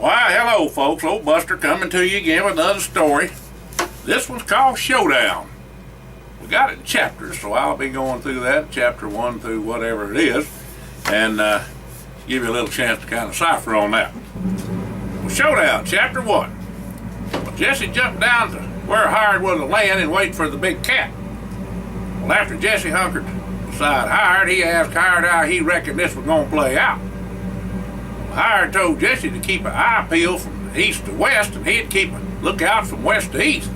Why, hello folks, old Buster coming to you again with another story. This one's called Showdown. We got it in chapters, so I'll be going through that, chapter 1 through whatever it is, and give you a little chance to kind of cipher on that. Well, Showdown, chapter 1. Well, Jesse jumped down to where Hired was laying and waited for the big cat. Well, after Jesse hunkered beside Hired, he asked Hired how he reckoned this was going to play out. Hired told Jesse to keep an eye peeled from east to west, and he'd keep a lookout from west to east.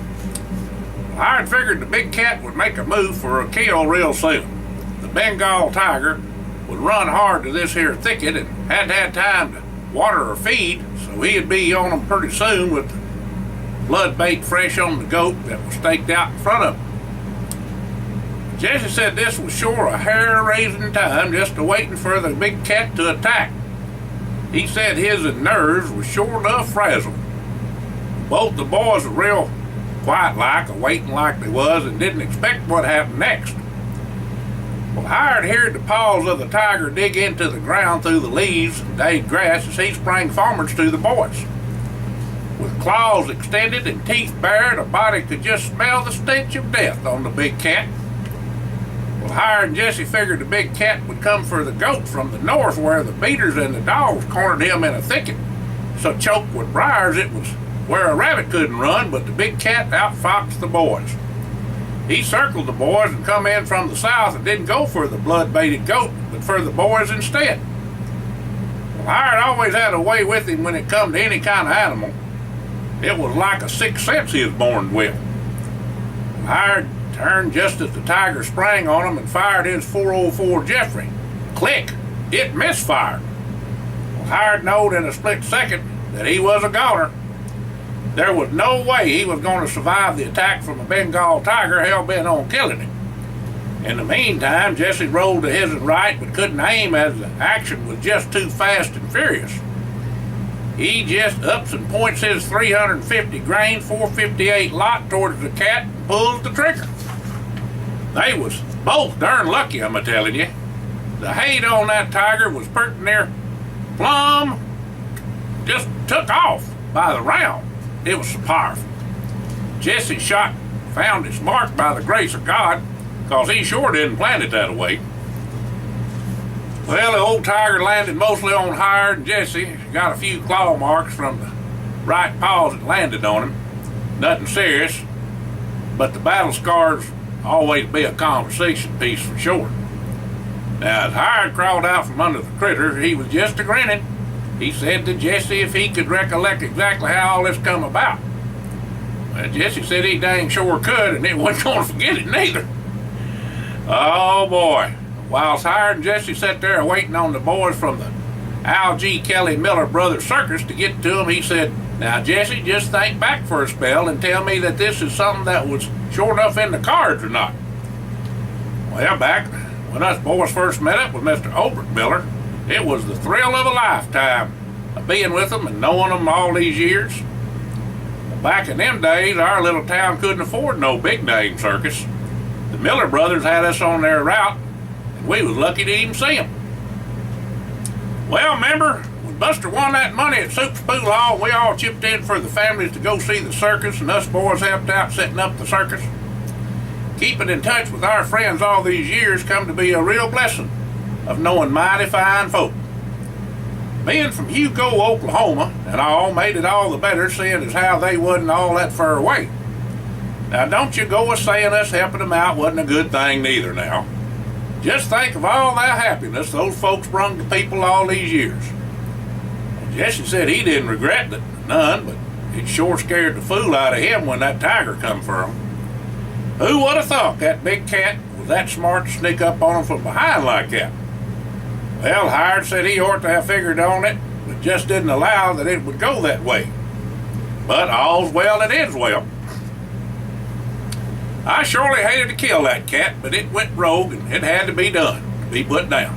Hired figured the big cat would make a move for a kill real soon. The Bengal tiger would run hard to this here thicket and hadn't had time to water or feed, so he'd be on them pretty soon with the blood bait fresh on the goat that was staked out in front of him. Jesse said this was sure a hair-raising time just waiting for the big cat to attack. He said his nerves was sure enough frazzled. Both the boys were real quiet-like, waiting like they was, and didn't expect what happened next. Well, Hired heard the paws of the tiger dig into the ground through the leaves and dead grass as he sprang forwards to the boys. With claws extended and teeth bared, the body could just smell the stench of death on the big cat. Well, Hired and Jesse figured the big cat would come for the goat from the north where the beaters and the dogs cornered him in a thicket. So choked with briars it was where a rabbit couldn't run, but the big cat outfoxed the boys. He circled the boys and come in from the south and didn't go for the blood-baited goat, but for the boys instead. Well, Hired always had a way with him when it come to any kind of animal. It was like a sixth sense he was born with. Hired turned just as the tiger sprang on him and fired his .404 Jeffrey. Click! It misfired. Well, Hired knowed in a split second that he was a goner. There was no way he was going to survive the attack from a Bengal tiger hell-bent on killing him. In the meantime, Jesse rolled to his right but couldn't aim as the action was just too fast and furious. He just ups and points his 350 grain 458 lot towards the cat and pulls the trigger. They was both darn lucky, I'm a-telling you. The hate on that tiger was pert near plumb just took off by the round. It was so powerful. Jesse's shot found its mark by the grace of God, cause he sure didn't plan it that way. Well, the old tiger landed mostly on Hired, and Jesse got a few claw marks from the right paws that landed on him. Nothing serious, but the battle scars always be a conversation piece for sure. Now, as Hired crawled out from under the critter, he was just a-grinning. He said to Jesse if he could recollect exactly how all this come about. Well, Jesse said he dang sure could, and he wasn't going to forget it neither. Oh boy. Whilst Hired and Jesse sat there waiting on the boys from the Al G. Kelly Miller Brothers Circus to get to him, he said, "Now Jesse, just think back for a spell and tell me that this is something that was sure enough in the cards or not." Well, back when us boys first met up with Mr. Obert Miller, it was the thrill of a lifetime of being with them and knowing them all these years. Back in them days, our little town couldn't afford no big name circus. The Miller brothers had us on their route, and we was lucky to even see them. Well, remember, when Buster won that money at Soup's Pool Hall, we all chipped in for the families to go see the circus, and us boys helped out setting up the circus. Keeping in touch with our friends all these years come to be a real blessing of knowing mighty fine folk. Being from Hugo, Oklahoma, and all made it all the better seeing as how they wasn't all that far away. Now, don't you go a-saying us helping them out wasn't a good thing neither now. Just think of all that happiness those folks brung to people all these years. Jesse said he didn't regret it none, but it sure scared the fool out of him when that tiger come for him. Who would have thought that big cat was that smart to sneak up on him from behind like that? Well, Hired said he ought to have figured on it, but just didn't allow that it would go that way. But all's well that ends well. I surely hated to kill that cat, but it went rogue and it had to be done, to be put down.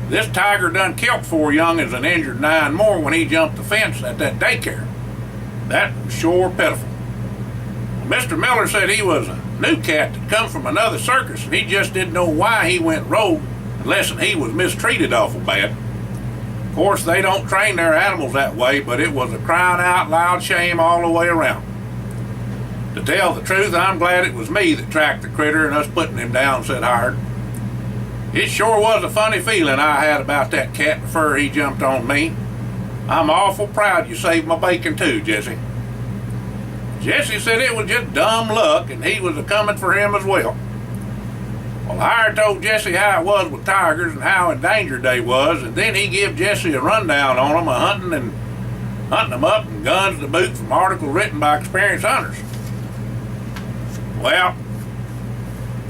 This tiger done killed 4 young'uns and injured 9 more when he jumped the fence at that daycare. That was sure pitiful. Mr. Miller said he was a new cat that come from another circus, and he just didn't know why he went rogue unless he was mistreated awful bad. Of course, they don't train their animals that way, but it was a crying out loud shame all the way around. To tell the truth, I'm glad it was me that tracked the critter and us putting him down, said Howard. It sure was a funny feeling I had about that cat before he jumped on me. I'm awful proud you saved my bacon too, Jesse. Jesse said it was just dumb luck and he was a-coming for him as well. Well, Howard told Jesse how it was with tigers and how endangered they was, and then he give Jesse a rundown on them, hunting them up and guns to boot from articles written by experienced hunters. Well,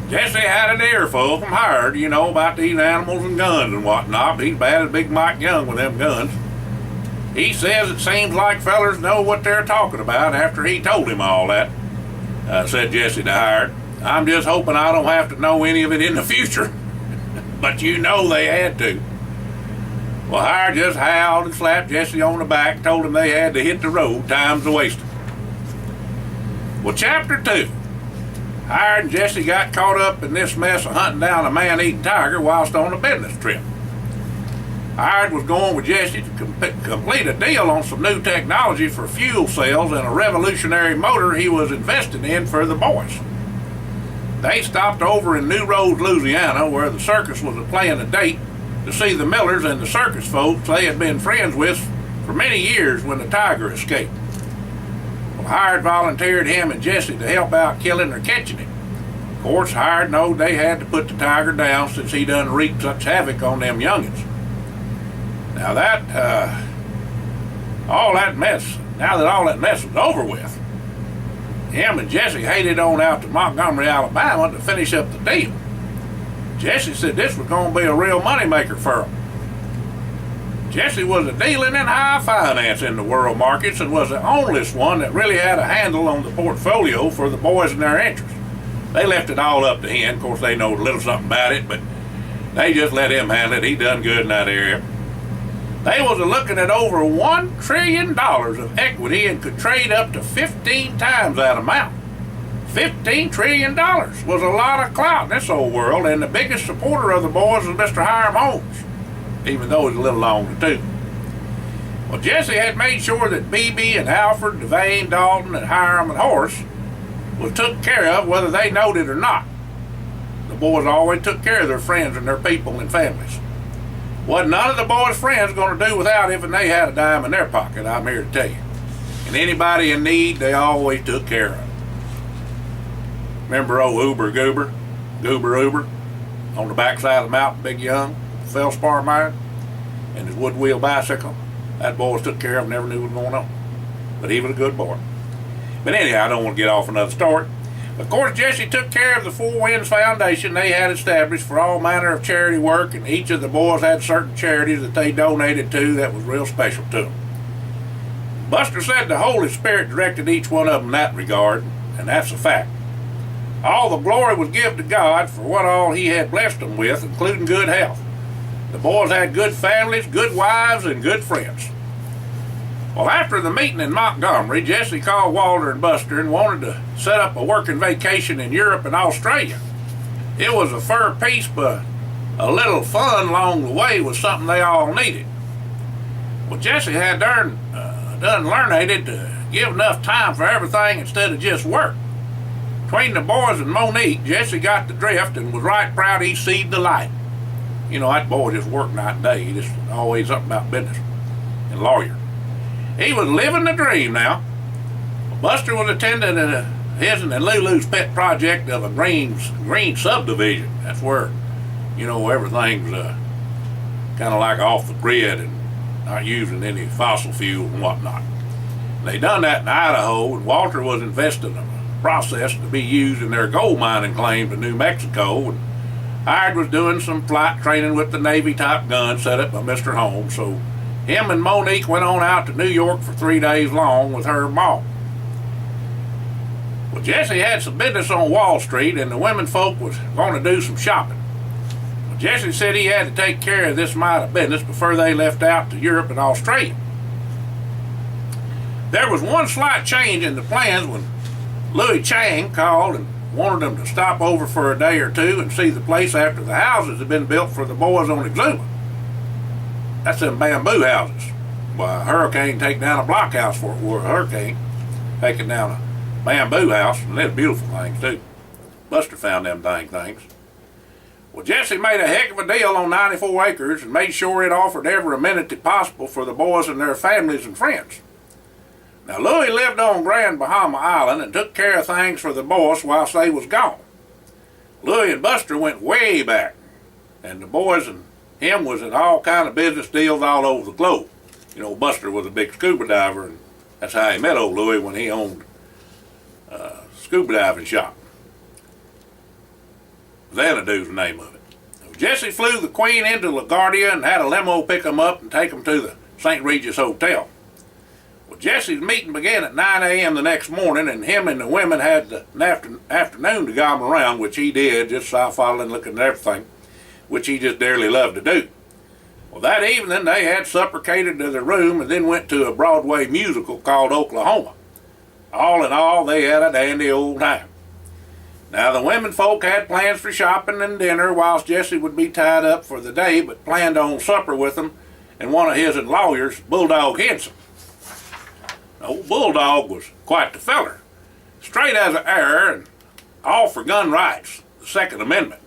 Jesse had an earful from Howard, about these animals and guns and whatnot. He's bad as Big Mike Young with them guns. He says it seems like fellers know what they're talking about after he told him all that, said Jesse to Howard. I'm just hoping I don't have to know any of it in the future. But they had to. Well, Howard just howled and slapped Jesse on the back, told him they had to hit the road, time's a-wasting. Well, Chapter 2. Howard and Jesse got caught up in this mess of hunting down a man-eating tiger whilst on a business trip. Howard was going with Jesse to complete a deal on some new technology for fuel cells and a revolutionary motor he was investing in for the boys. They stopped over in New Roads, Louisiana, where the circus was playing a date to see the Millers and the circus folks they had been friends with for many years when the tiger escaped. Well, Howard volunteered him and Jesse to help out killing or catching him. Of course, Howard knowed they had to put the tiger down since he done wreaked such havoc on them youngins. Now that all that mess was over with, him and Jesse headed on out to Montgomery, Alabama to finish up the deal. Jesse said this was going to be a real moneymaker for him. Jesse was dealing in high finance in the world markets and was the only one that really had a handle on the portfolio for the boys and their interests. They left it all up to him. Of course, they know a little something about it, but they just let him handle it. He done good in that area. They was looking at over $1 trillion of equity and could trade up to 15 times that amount. $15 trillion was a lot of clout in this old world, and the biggest supporter of the boys was Mr. Hiram Holmes, even though he's a little older too. Well, Jesse had made sure that BB and Alfred, Devane, Dalton, and Hiram and Horace was took care of whether they knowed it or not. The boys always took care of their friends and their people and families. Wasn't none of the boys' friends going to do without if they had a dime in their pocket, I'm here to tell you. And anybody in need, they always took care of. Remember old Goober Uber, on the backside of the mountain, Big Young, Feldspar mine, and his wood wheel bicycle? That boy was took care of, never knew what was going on. But he was a good boy. But anyhow, I don't want to get off another story. Of course, Jesse took care of the Four Winds Foundation they had established for all manner of charity work, and each of the boys had certain charities that they donated to that was real special to them. Buster said the Holy Spirit directed each one of them in that regard, and that's a fact. All the glory was given to God for what all he had blessed them with, including good health. The boys had good families, good wives, and good friends. Well, after the meeting in Montgomery, Jesse called Walter and Buster and wanted to set up a working vacation in Europe and Australia. It was a fair piece, but a little fun along the way was something they all needed. Well, Jesse had done learned to give enough time for everything instead of just work. Between the boys and Monique, Jesse got the drift and was right proud he seed the light. That boy just worked night and day. He just always up about business and lawyer. He was living the dream now. Buster was attending his and Lulu's pet project of a green subdivision. That's where, everything's kind of like off the grid and not using any fossil fuel and whatnot. They done that in Idaho, and Walter was investing in a process to be used in their gold mining claims in New Mexico, and Howard was doing some flight training with the Navy Top Gun set up by Mr. Holmes, so him and Monique went on out to New York for 3 days long with her mom. Well, Jesse had some business on Wall Street, and the women folk was going to do some shopping. Well, Jesse said he had to take care of this mite of business before they left out to Europe and Australia. There was one slight change in the plans when Louis Chang called and wanted them to stop over for a day or two and see the place after the houses had been built for the boys on Exuma. That's them bamboo houses. Well, a hurricane take down a blockhouse for it. Or a hurricane taking down a bamboo house, and they're beautiful things too. Buster found them dang things. Well, Jesse made a heck of a deal on 94 acres and made sure it offered every amenity possible for the boys and their families and friends. Now, Louis lived on Grand Bahama Island and took care of things for the boys whilst they was gone. Louis and Buster went way back, and the boys and him was in all kind of business deals all over the globe. You know, Buster was a big scuba diver, and that's how he met old Louis when he owned a scuba diving shop. Xanadu's the name of it. Jesse flew the Queen into LaGuardia and had a limo pick them up and take them to the St. Regis Hotel. Well, Jesse's meeting began at 9 a.m. the next morning, and him and the women had an afternoon to go them around, which he did, just following, looking at everything, which he just dearly loved to do. Well, that evening they had supper catered to their room and then went to a Broadway musical called Oklahoma. All in all, they had a dandy old time. Now, the women folk had plans for shopping and dinner, whilst Jesse would be tied up for the day, but planned on supper with them and one of his lawyers, Bulldog Henson. Old Bulldog was quite the feller, straight as an arrow and all for gun rights, the Second Amendment.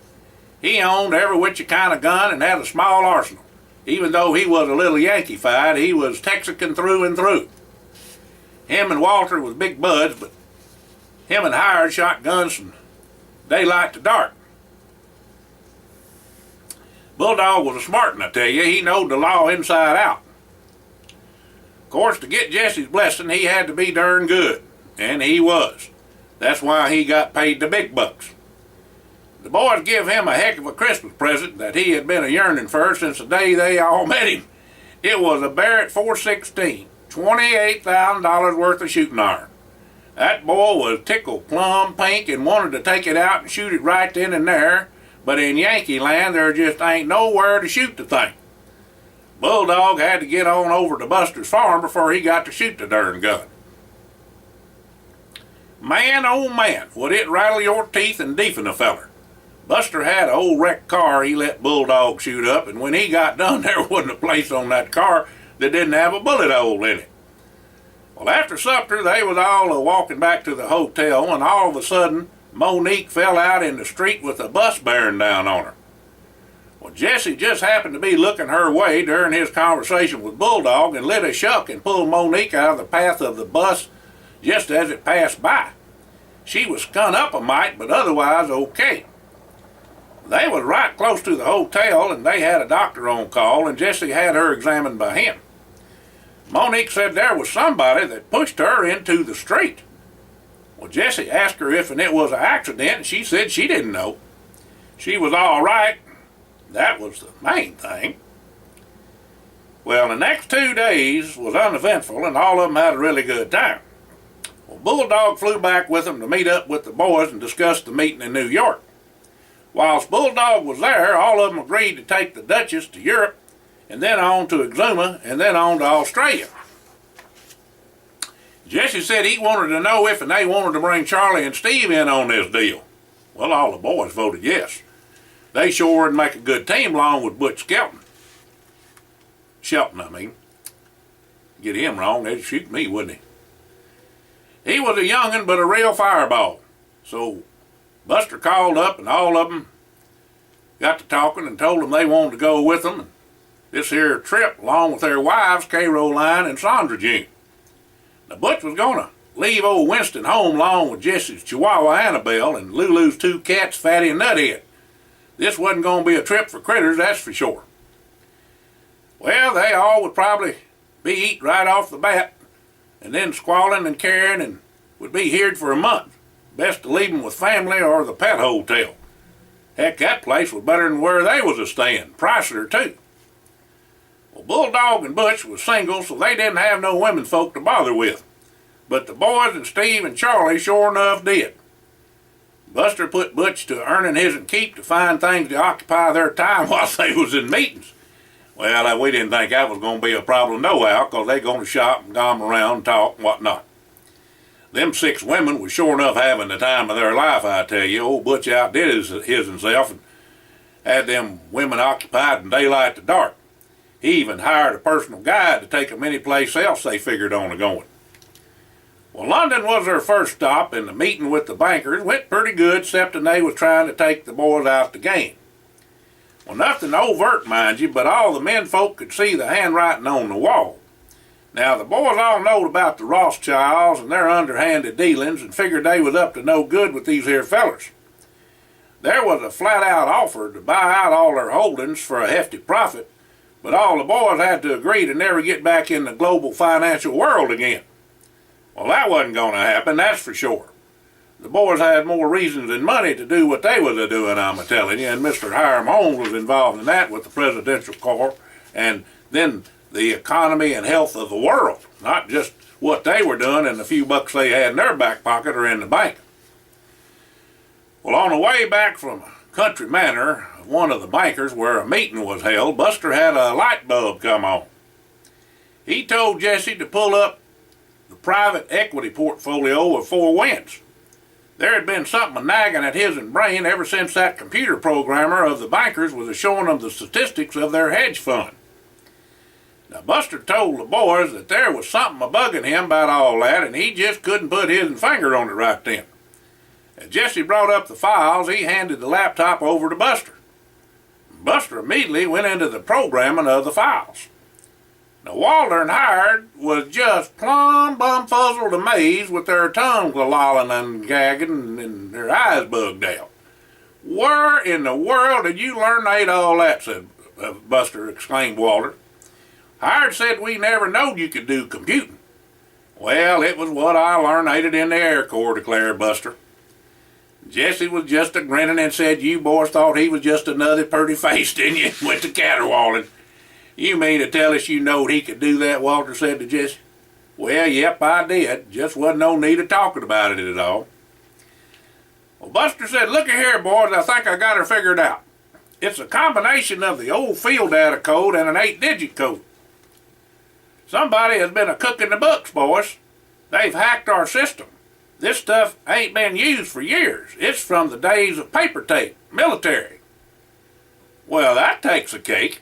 He owned every which kind of gun and had a small arsenal. Even though he was a little Yankee-fied, he was Texican through and through. Him and Walter was big buds, but him and Hired shot guns from daylight to dark. Bulldog was a smart one, I tell you. He knowed the law inside out. Of course, to get Jesse's blessing, he had to be darn good, and he was. That's why he got paid the big bucks. The boys give him a heck of a Christmas present that he had been a yearning for since the day they all met him. It was a Barrett 416, $28,000 worth of shooting iron. That boy was tickled plumb pink and wanted to take it out and shoot it right then and there, but in Yankee land there just ain't nowhere to shoot the thing. Bulldog had to get on over to Buster's farm before he got to shoot the darn gun. Man, oh man, would it rattle your teeth and deefen a feller. Buster had an old wrecked car he let Bulldog shoot up, and when he got done, there wasn't a place on that car that didn't have a bullet hole in it. Well, after supper, they was all walking back to the hotel, and all of a sudden, Monique fell out in the street with a bus bearing down on her. Well, Jesse just happened to be looking her way during his conversation with Bulldog and lit a shuck and pulled Monique out of the path of the bus just as it passed by. She was skun up a mite, but otherwise okay. They was right close to the hotel, and they had a doctor on call, and Jesse had her examined by him. Monique said there was somebody that pushed her into the street. Well, Jesse asked her if it was an accident, and she said she didn't know. She was all right. That was the main thing. Well, the next 2 days was uneventful, and all of them had a really good time. Well, Bulldog flew back with them to meet up with the boys and discuss the meeting in New York. Whilst Bulldog was there, all of them agreed to take the Duchess to Europe, and then on to Exuma, and then on to Australia. Jesse said he wanted to know if and they wanted to bring Charlie and Steve in on this deal. Well, all the boys voted yes. They sure would make a good team along with Butch Skelton. Shelton, I mean. Get him wrong, they'd shoot me, wouldn't he? He was a young'un, but a real fireball. So Buster called up, and all of them got to talking and told them they wanted to go with them. And this here trip, along with their wives, Caroline and Sandra Jean. Now, Butch was going to leave old Winston home along with Jesse's Chihuahua Annabelle and Lulu's 2 cats, Fatty and Nuthead. This wasn't going to be a trip for critters, that's for sure. Well, they all would probably be eat right off the bat, and then squalling and carrying, and would be here for a month. Best to leave them with family or the pet hotel. Heck, that place was better than where they was a staying, pricier too. Well, Bulldog and Butch was single, so they didn't have no women folk to bother with. But the boys and Steve and Charlie sure enough did. Buster put Butch to earning his and keep to find things to occupy their time while they was in meetings. Well, we didn't think that was going to be a problem nohow, because they going to shop and gom around and talk and whatnot. Them 6 women was sure enough having the time of their life, I tell you. Old Butch outdid his himself and had them women occupied from daylight to dark. He even hired a personal guide to take them any place else they figured on going. Well, London was their first stop, and the meeting with the bankers went pretty good, excepting they was trying to take the boys out the game. Well, nothing overt, mind you, but all the men folk could see the handwriting on the wall. Now, the boys all knowed about the Rothschilds and their underhanded dealings and figured they was up to no good with these here fellers. There was a flat-out offer to buy out all their holdings for a hefty profit, but all the boys had to agree to never get back in the global financial world again. Well, that wasn't going to happen, that's for sure. The boys had more reasons than money to do what they was a-doing, I'm a-telling you, and Mr. Hiram Holmes was involved in that with the Presidential Corps, and then the economy and health of the world, not just what they were doing and the few bucks they had in their back pocket or in the bank. Well, on the way back from Country Manor, one of the bankers where a meeting was held, Buster had a light bulb come on. He told Jesse to pull up the private equity portfolio of Four Winds. There had been something nagging at his brain ever since that computer programmer of the bankers was showing them the statistics of their hedge fund. Now, Buster told the boys that there was something bugging him about all that, and he just couldn't put his finger on it right then. As Jesse brought up the files, he handed the laptop over to Buster. Buster immediately went into the programming of the files. Now, Walter and Hired was just plumb bumfuzzled amazed with their tongues lolling and gagging and their eyes bugged out. "Where in the world did you learn all that?" said Buster, exclaimed Walter. "Hired said we never knowed you could do computing." "Well, it was what I learned in the Air Corps," declared Buster. Jesse was just a grinning and said, "You boys thought he was just another pretty face, didn't you?" Went to caterwauling. "You mean to tell us you knowed he could do that?" Walter said to Jesse. "Well, yep, I did. Just wasn't no need of talking about it at all." Well, Buster said, "Looky here, boys, I think I got her figured out. It's a combination of the old field data code and an 8-digit code. Somebody has been cooking the books, boys. They've hacked our system. This stuff ain't been used for years. It's from the days of paper tape, military." "Well, that takes a cake.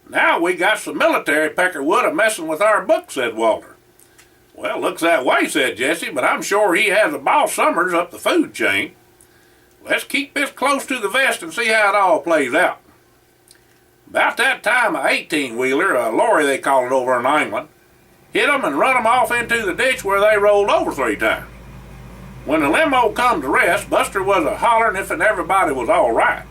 Now we got some military peckerwood a-messing with our books," said Walter. "Well, looks that way," said Jesse, "but I'm sure he has a boss Summers up the food chain. Let's keep this close to the vest and see how it all plays out." About that time, a 18-wheeler, a lorry they call it over in England, hit 'em and run 'em off into the ditch where they rolled over 3 times. When the limo come to rest, Buster was a-hollering if and everybody was all right.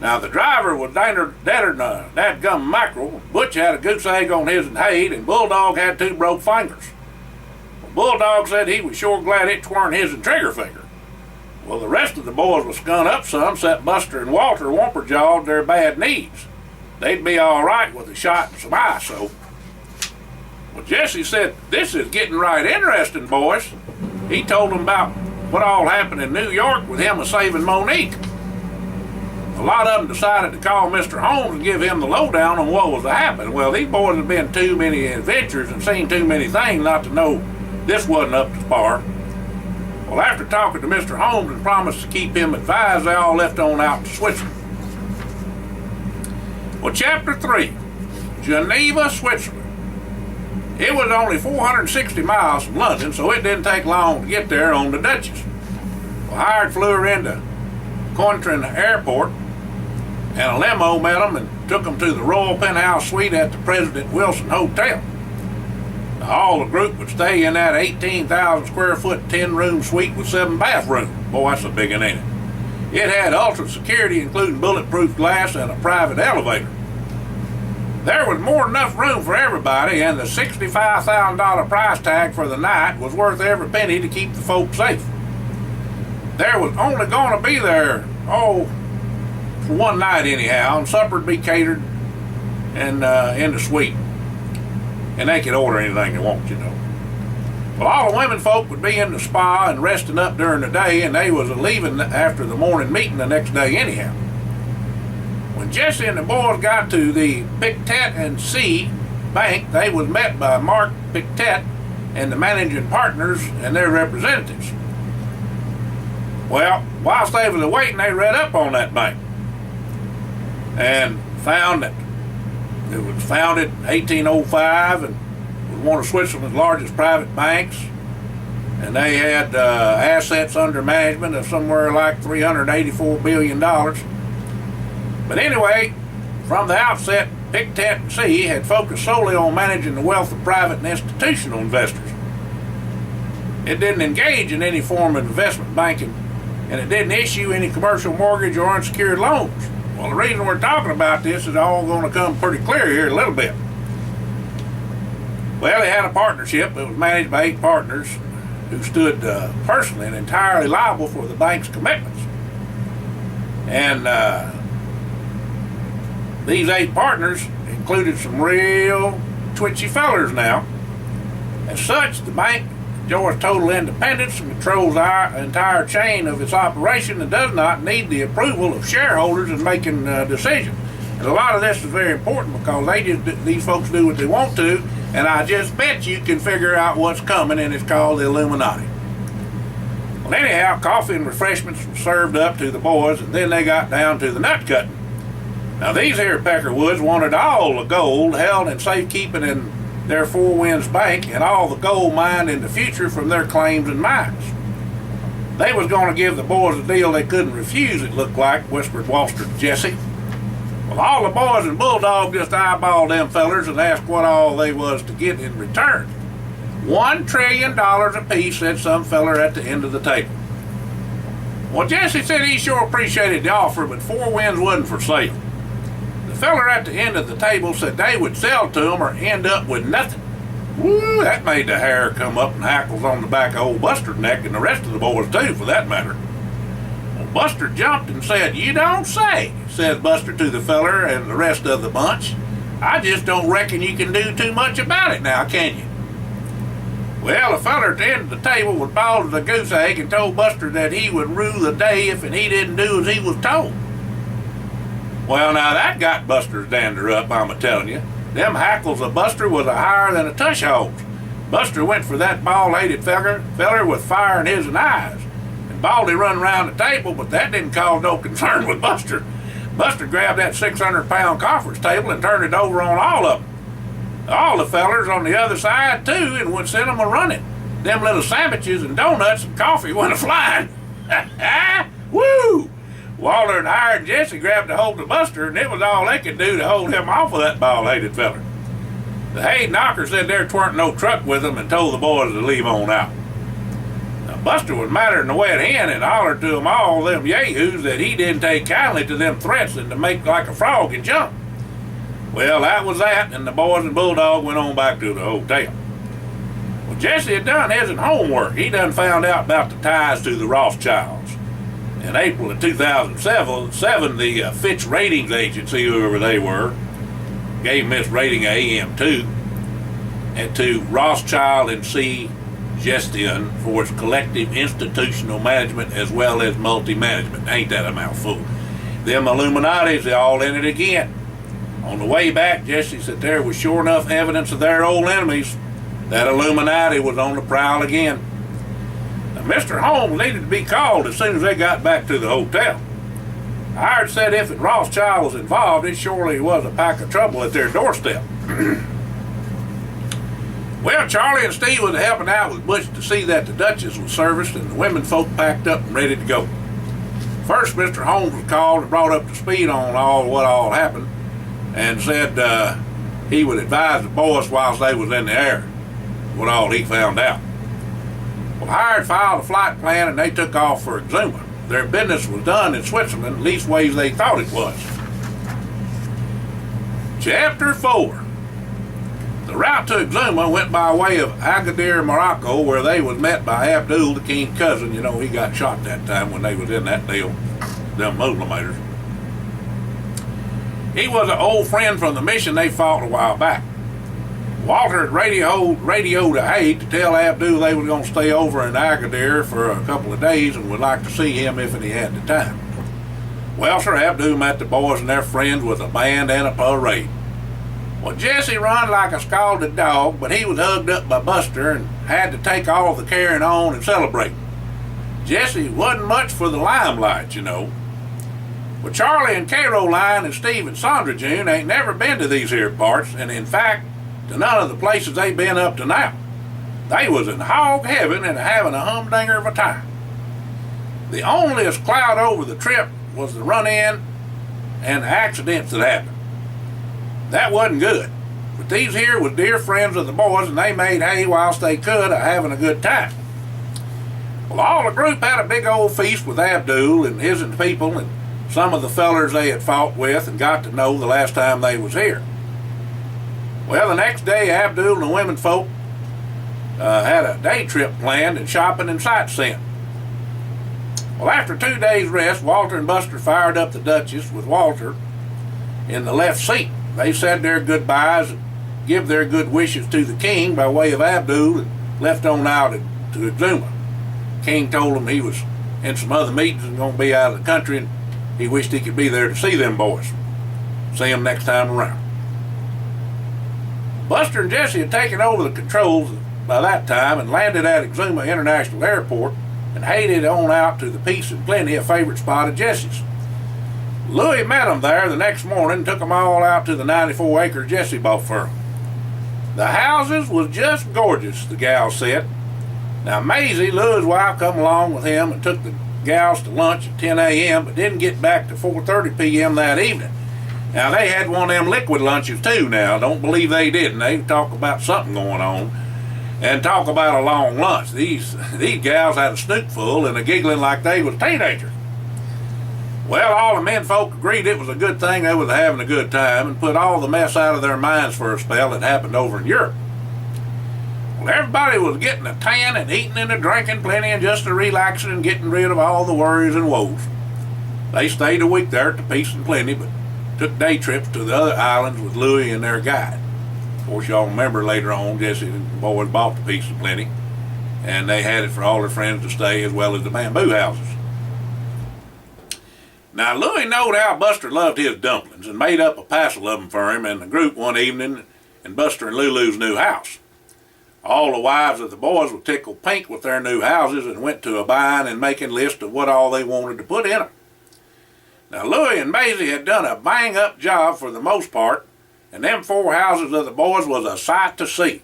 Now, the driver was deader than a dadgum mackerel. Butch had a goose egg on his and Haid, and Bulldog had 2 broke fingers. Well, Bulldog said he was sure glad it weren't his and trigger finger. Well, the rest of the boys was skun up some, except Buster and Walter whomper-jawed their bad knees. They'd be all right with a shot and some eye soap. Well, Jesse said, "This is getting right interesting, boys." He told them about what all happened in New York with him saving Monique. A lot of them decided to call Mr. Holmes and give him the lowdown on what was to happen. Well, these boys had been too many adventures and seen too many things not to know this wasn't up to par. Well, after talking to Mr. Holmes and promised to keep him advised, they all left on out to Switzerland. Well, Chapter 3, Geneva, Switzerland. It was only 460 miles from London, so it didn't take long to get there on the Duchess. Well, Hired flew her into Cointrin Airport, and a limo met them and took them to the Royal Penthouse Suite at the President Wilson Hotel. Now, all the group would stay in that 18,000 square foot 10-room suite with 7 bathrooms. Boy, that's a big one, ain't it? It had ultra security, including bulletproof glass and a private elevator. There was more than enough room for everybody, and the $65,000 price tag for the night was worth every penny to keep the folks safe. There was only going to be there, for one night anyhow, and supper'd be catered and in the suite. And they could order anything they want, you know. Well, all the women folk would be in the spa and resting up during the day, and they was leaving after the morning meeting the next day anyhow. When Jesse and the boys got to the Pictet and C Bank, they was met by Mark Pictet and the managing partners and their representatives. Well, whilst they was waiting, they read up on that bank and found that It was founded in 1805 and was one of Switzerland's largest private banks. And they had assets under management of somewhere like $384 billion. But anyway, from the outset, Pictet & C had focused solely on managing the wealth of private and institutional investors. It didn't engage in any form of investment banking, and it didn't issue any commercial mortgage or unsecured loans. Well, the reason we're talking about this is all going to come pretty clear here in a little bit. Well, they had a partnership that was managed by 8 partners who stood personally and entirely liable for the bank's commitments. And these 8 partners included some real twitchy fellers now. As such, the bank enjoys total independence and controls the entire chain of its operation and does not need the approval of shareholders in making decisions. And a lot of this is very important because these folks do what they want to, and I just bet you can figure out what's coming, and it's called the Illuminati. Well, anyhow, coffee and refreshments were served up to the boys, and then they got down to the nut cutting. Now, these here Peckerwoods wanted all the gold held in safekeeping in their Four Winds Bank and all the gold mined in the future from their claims and mines. They was going to give the boys a deal they couldn't refuse, it looked like, whispered Walter to Jesse. Well, all the boys and Bulldog just eyeballed them fellers and asked what all they was to get in return. $1 trillion apiece, said some feller at the end of the table. Well, Jesse said he sure appreciated the offer, but Four Winds wasn't for sale. The feller at the end of the table said they would sell to him or end up with nothing. Woo, that made the hair come up in hackles on the back of old Buster's neck, and the rest of the boys too, for that matter. Well, Buster jumped and said, "You don't say," says Buster to the feller and the rest of the bunch. "I just don't reckon you can do too much about it now, can you?" Well, the feller at the end of the table was bald as a goose egg and told Buster that he would rue the day if he didn't do as he was told. Well, now that got Buster's dander up, I'm a-telling you. Them hackles of Buster was a higher than a tush hose. Buster went for that bald-headed feller with fire in his eyes. And Baldy run around the table, but that didn't cause no concern with Buster. Buster grabbed that 600-pound conference table and turned it over on all of them. All the fellers on the other side, too, and would send them a-running. Them little sandwiches and donuts and coffee went a-flying. Woo! Walter and Hire and Jesse grabbed a hold of Buster, and it was all they could do to hold him off of that bald-headed feller. The Hay knocker said there weren't no truck with him and told the boys to leave on out. Now, Buster was madder than a wet hen and hollered to them all, them yahoos, that he didn't take kindly to them threats and to make like a frog and jump. Well, that was that, and the boys and Bulldog went on back to the hotel. Well, Jesse had done his homework. He done found out about the ties to the Rothschilds. In April of 2007, the Fitch Ratings Agency, whoever they were, gave this rating a AM2 and to Rothschild & C. Gestion for its collective institutional management as well as multi-management. Ain't that a mouthful? Them Illuminatis, they all in it again. On the way back, Jesse said there was sure enough evidence of their old enemies. That Illuminati was on the prowl again. Mr. Holmes needed to be called as soon as they got back to the hotel. Howard said if the Rothschild was involved, it surely was a pack of trouble at their doorstep. Well, Charlie and Steve was helping out with Butch to see that the Duchess was serviced and the women folk packed up and ready to go. First, Mr. Holmes was called and brought up to speed on what all happened and said he would advise the boys whilst they was in the air what all he found out. Well, Howard filed a flight plan and they took off for Exuma. Their business was done in Switzerland, least ways they thought it was. Chapter 4. The route to Exuma went by way of Agadir, Morocco, where they was met by Abdul, the king's cousin. You know, he got shot that time when they was in that deal, them Muslimators. He was an old friend from the mission they fought a while back. Walter had radioed to Hay to tell Abdul they were going to stay over in Agadir for a couple of days and would like to see him if he had the time. Well, Sir Abdul met the boys and their friends with a band and a parade. Well, Jesse run like a scalded dog, but he was hugged up by Buster and had to take all the carrying on and celebrate. Jesse wasn't much for the limelight, you know. Well, Charlie and Caroline and Steve and Sandra June ain't never been to these here parts, and in fact, to none of the places they've been up to now. They was in hog heaven and having a humdinger of a time. The onlyest cloud over the trip was the run-in and the accidents that happened. That wasn't good. But these here was dear friends of the boys, and they made hay whilst they could of having a good time. Well, all the group had a big old feast with Abdul and his people and some of the fellers they had fought with and got to know the last time they was here. Well, the next day, Abdul and the women folk had a day trip planned and shopping and sightseeing. Well, after 2 days' rest, Walter and Buster fired up the Duchess with Walter in the left seat. They said their goodbyes and give their good wishes to the king by way of Abdul and left on out to Exuma. King told him he was in some other meetings and going to be out of the country, and he wished he could be there to see them boys. See them next time around. Buster and Jesse had taken over the controls by that time and landed at Exuma International Airport and headed on out to the Peace and Plenty, a favorite spot of Jesse's. Louis met them there the next morning and took them all out to the 94-acre Jesse bought for them. The houses was just gorgeous, the gals said. Now Maisie, Louis' wife, come along with him and took the gals to lunch at 10 a.m. but didn't get back to 4:30 p.m. that evening. Now they had one of them liquid lunches too now. Don't believe they didn't. They talk about something going on and talk about a long lunch. These gals had a snootful and a giggling like they was teenagers. Well, all the men folk agreed it was a good thing they was having a good time and put all the mess out of their minds for a spell that happened over in Europe. Well, everybody was getting a tan and eating and a drinking plenty and just a relaxing and getting rid of all the worries and woes. They stayed a week there at the Peace and Plenty, but took day trips to the other islands with Louis and their guide. Of course, y'all remember later on, Jesse and the boys bought the Peace and Plenty, and they had it for all their friends to stay as well as the bamboo houses. Now, Louis knowed how Buster loved his dumplings and made up a passel of them for him and the group one evening in Buster and Lulu's new house. All the wives of the boys were tickled pink with their new houses and went to a buying and making list of what all they wanted to put in them. Now, Louis and Maisie had done a bang-up job for the most part, and them 4 houses of the boys was a sight to see.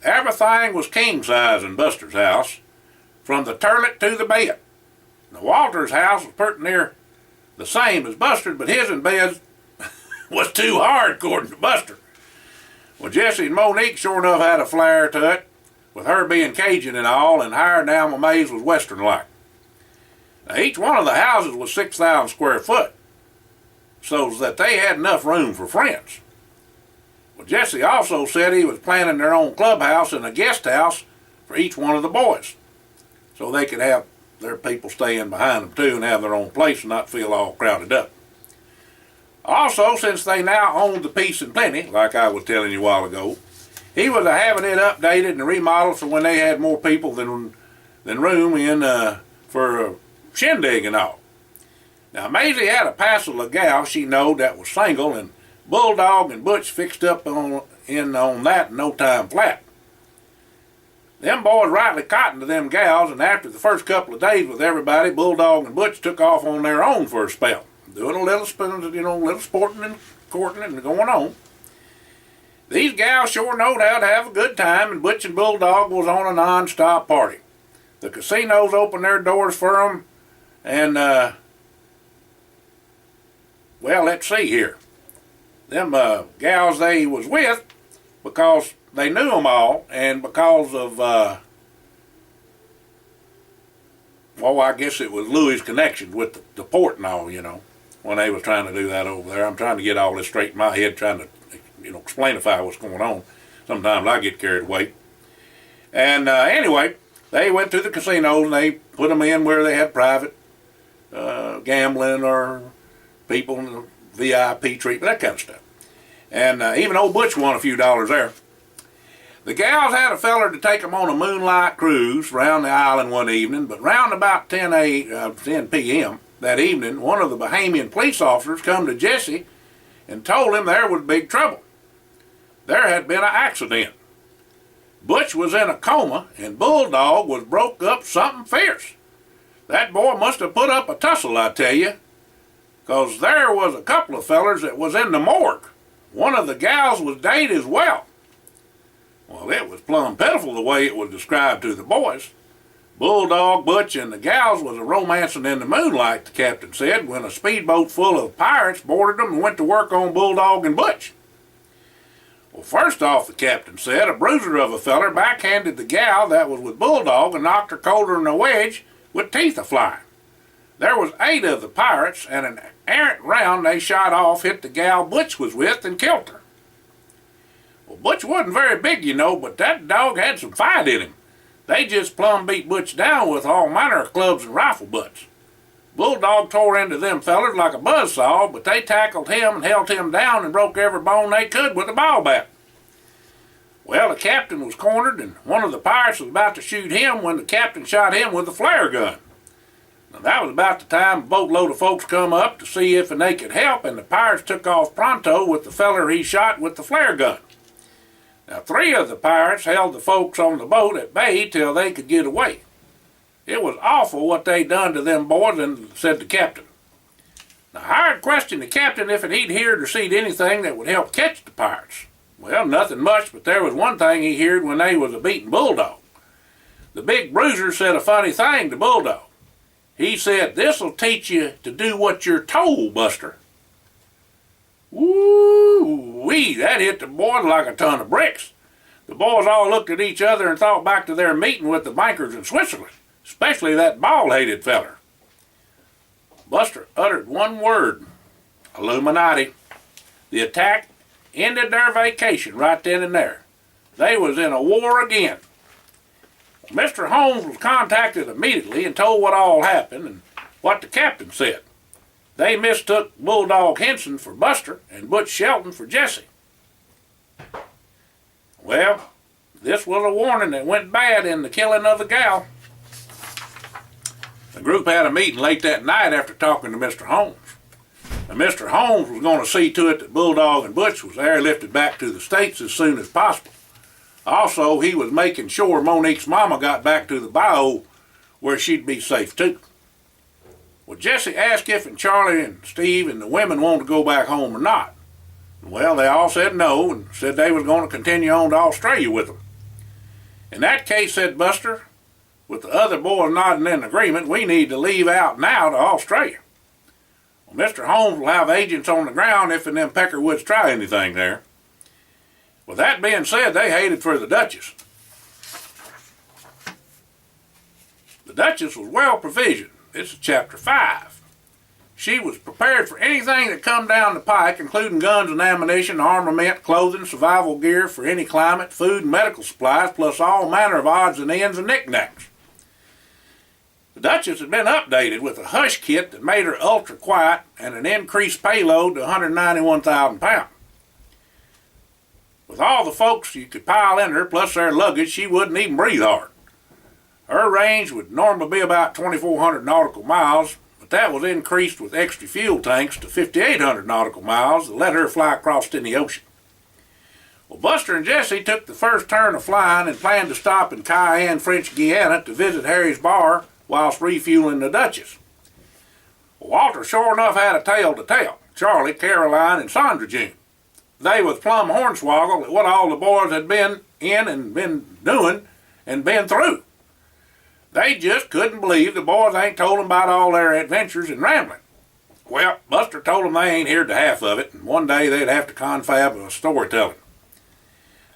Everything was king-size in Buster's house, from the turlet to the bed. Now, Walter's house was pretty near the same as Buster's, but his in bed was too hard, according to Buster. Well, Jessie and Monique sure enough had a flair to it, with her being Cajun and all, and hired Alma Mays was Western-like. Now, each one of the houses was 6,000 square foot, so that they had enough room for friends. Well, Jesse also said he was planning their own clubhouse and a guest house for each one of the boys, so they could have their people staying behind them too and have their own place and not feel all crowded up. Also, since they now owned the Peace and Plenty, like I was telling you a while ago, he was having it updated and remodeled for when they had more people than room in for a shindig and all. Now, Maisie had a passel of gals she knowed that was single, and Bulldog and Butch fixed up on that in no time flat. Them boys rightly cottoned to them gals, and after the first couple of days with everybody, Bulldog and Butch took off on their own for a spell, doing a little sporting and courting and going on. These gals sure knowed how to have a good time, and Butch and Bulldog was on a non-stop party. The casinos opened their doors for them, and, well, let's see here. Them gals they was with, because they knew them all, and because of, well, I guess it was Louis' connection with the port and all, you know, when they was trying to do that over there. I'm trying to get all this straight in my head, trying to, explainify what's going on. Sometimes I get carried away. And anyway, they went to the casinos and they put them in where they had private gambling or people in the VIP treatment, that kind of stuff. And even old Butch won a few dollars there. The gals had a feller to take them on a moonlight cruise around the island one evening, but round about 10 p.m. that evening, one of the Bahamian police officers come to Jesse and told him there was big trouble. There had been an accident. Butch was in a coma, and Bulldog was broke up something fierce. That boy must have put up a tussle, I tell you. 'cause there was a couple of fellers that was in the morgue. One of the gals was dead as well. Well, it was plumb pitiful the way it was described to the boys. Bulldog, Butch, and the gals was a-romancing in the moonlight, the captain said, when a speedboat full of pirates boarded them and went to work on Bulldog and Butch. Well, first off, the captain said, a bruiser of a feller backhanded the gal that was with Bulldog and knocked her colder than a wedge with teeth a-flying. There was 8 of the pirates, and an errant round they shot off hit the gal Butch was with and killed her. Well, Butch wasn't very big, you know, but that dog had some fight in him. They just plumb beat Butch down with all manner of clubs and rifle butts. Bulldog tore into them fellers like a buzzsaw, but they tackled him and held him down and broke every bone they could with a ball bat. Well, the captain was cornered, and one of the pirates was about to shoot him when the captain shot him with a flare gun. Now, that was about the time a boatload of folks come up to see if they could help, and the pirates took off pronto with the feller he shot with the flare gun. Now, 3 of the pirates held the folks on the boat at bay till they could get away. It was awful what they done to them boys, and said the captain. Now, Howard questioned the captain if he'd heard or seen anything that would help catch the pirates. Well, nothing much, but there was one thing he heard when they was a-beating Bulldog. The big bruiser said a funny thing to Bulldog. He said, "This'll teach you to do what you're told, Buster." Woo-wee, that hit the boys like a ton of bricks. The boys all looked at each other and thought back to their meeting with the bankers in Switzerland, especially that bald-headed feller. Buster uttered one word: Illuminati. The attack ended their vacation right then and there. They was in a war again. Mr. Holmes was contacted immediately and told what all happened and what the captain said. They mistook Bulldog Henson for Buster and Butch Shelton for Jesse. Well, this was a warning that went bad in the killing of the gal. The group had a meeting late that night after talking to Mr. Holmes. Now, Mr. Holmes was going to see to it that Bulldog and Butch was airlifted back to the States as soon as possible. Also, he was making sure Monique's mama got back to the bayou where she'd be safe too. Well, Jesse asked if Charlie and Steve and the women wanted to go back home or not. Well, they all said no and said they was going to continue on to Australia with them. In that case, said Buster, with the other boys nodding in agreement, we need to leave out now to Australia. Well, Mr. Holmes will have agents on the ground if and them Peckerwoods try anything there. With that being said, they headed for the Duchess. The Duchess was well provisioned. This is chapter 5. She was prepared for anything that come down the pike, including guns and ammunition, armament, clothing, survival gear for any climate, food and medical supplies, plus all manner of odds and ends and knickknacks. The Duchess had been updated with a hush kit that made her ultra quiet and an increased payload to 191,000 pounds. With all the folks you could pile in her, plus their luggage, she wouldn't even breathe hard. Her range would normally be about 2,400 nautical miles, but that was increased with extra fuel tanks to 5,800 nautical miles to let her fly across in the ocean. Well, Buster and Jesse took the first turn of flying and planned to stop in Cayenne, French Guiana to visit Harry's bar whilst refueling the Duchess. Well, Walter sure enough had a tale to tell. Charlie, Caroline, and Sandra June. They was plumb hornswoggled at what all the boys had been in and been doing and been through. They just couldn't believe the boys ain't told them about all their adventures and rambling. Well, Buster told them they ain't heard the half of it, and one day they'd have to confab a storytelling.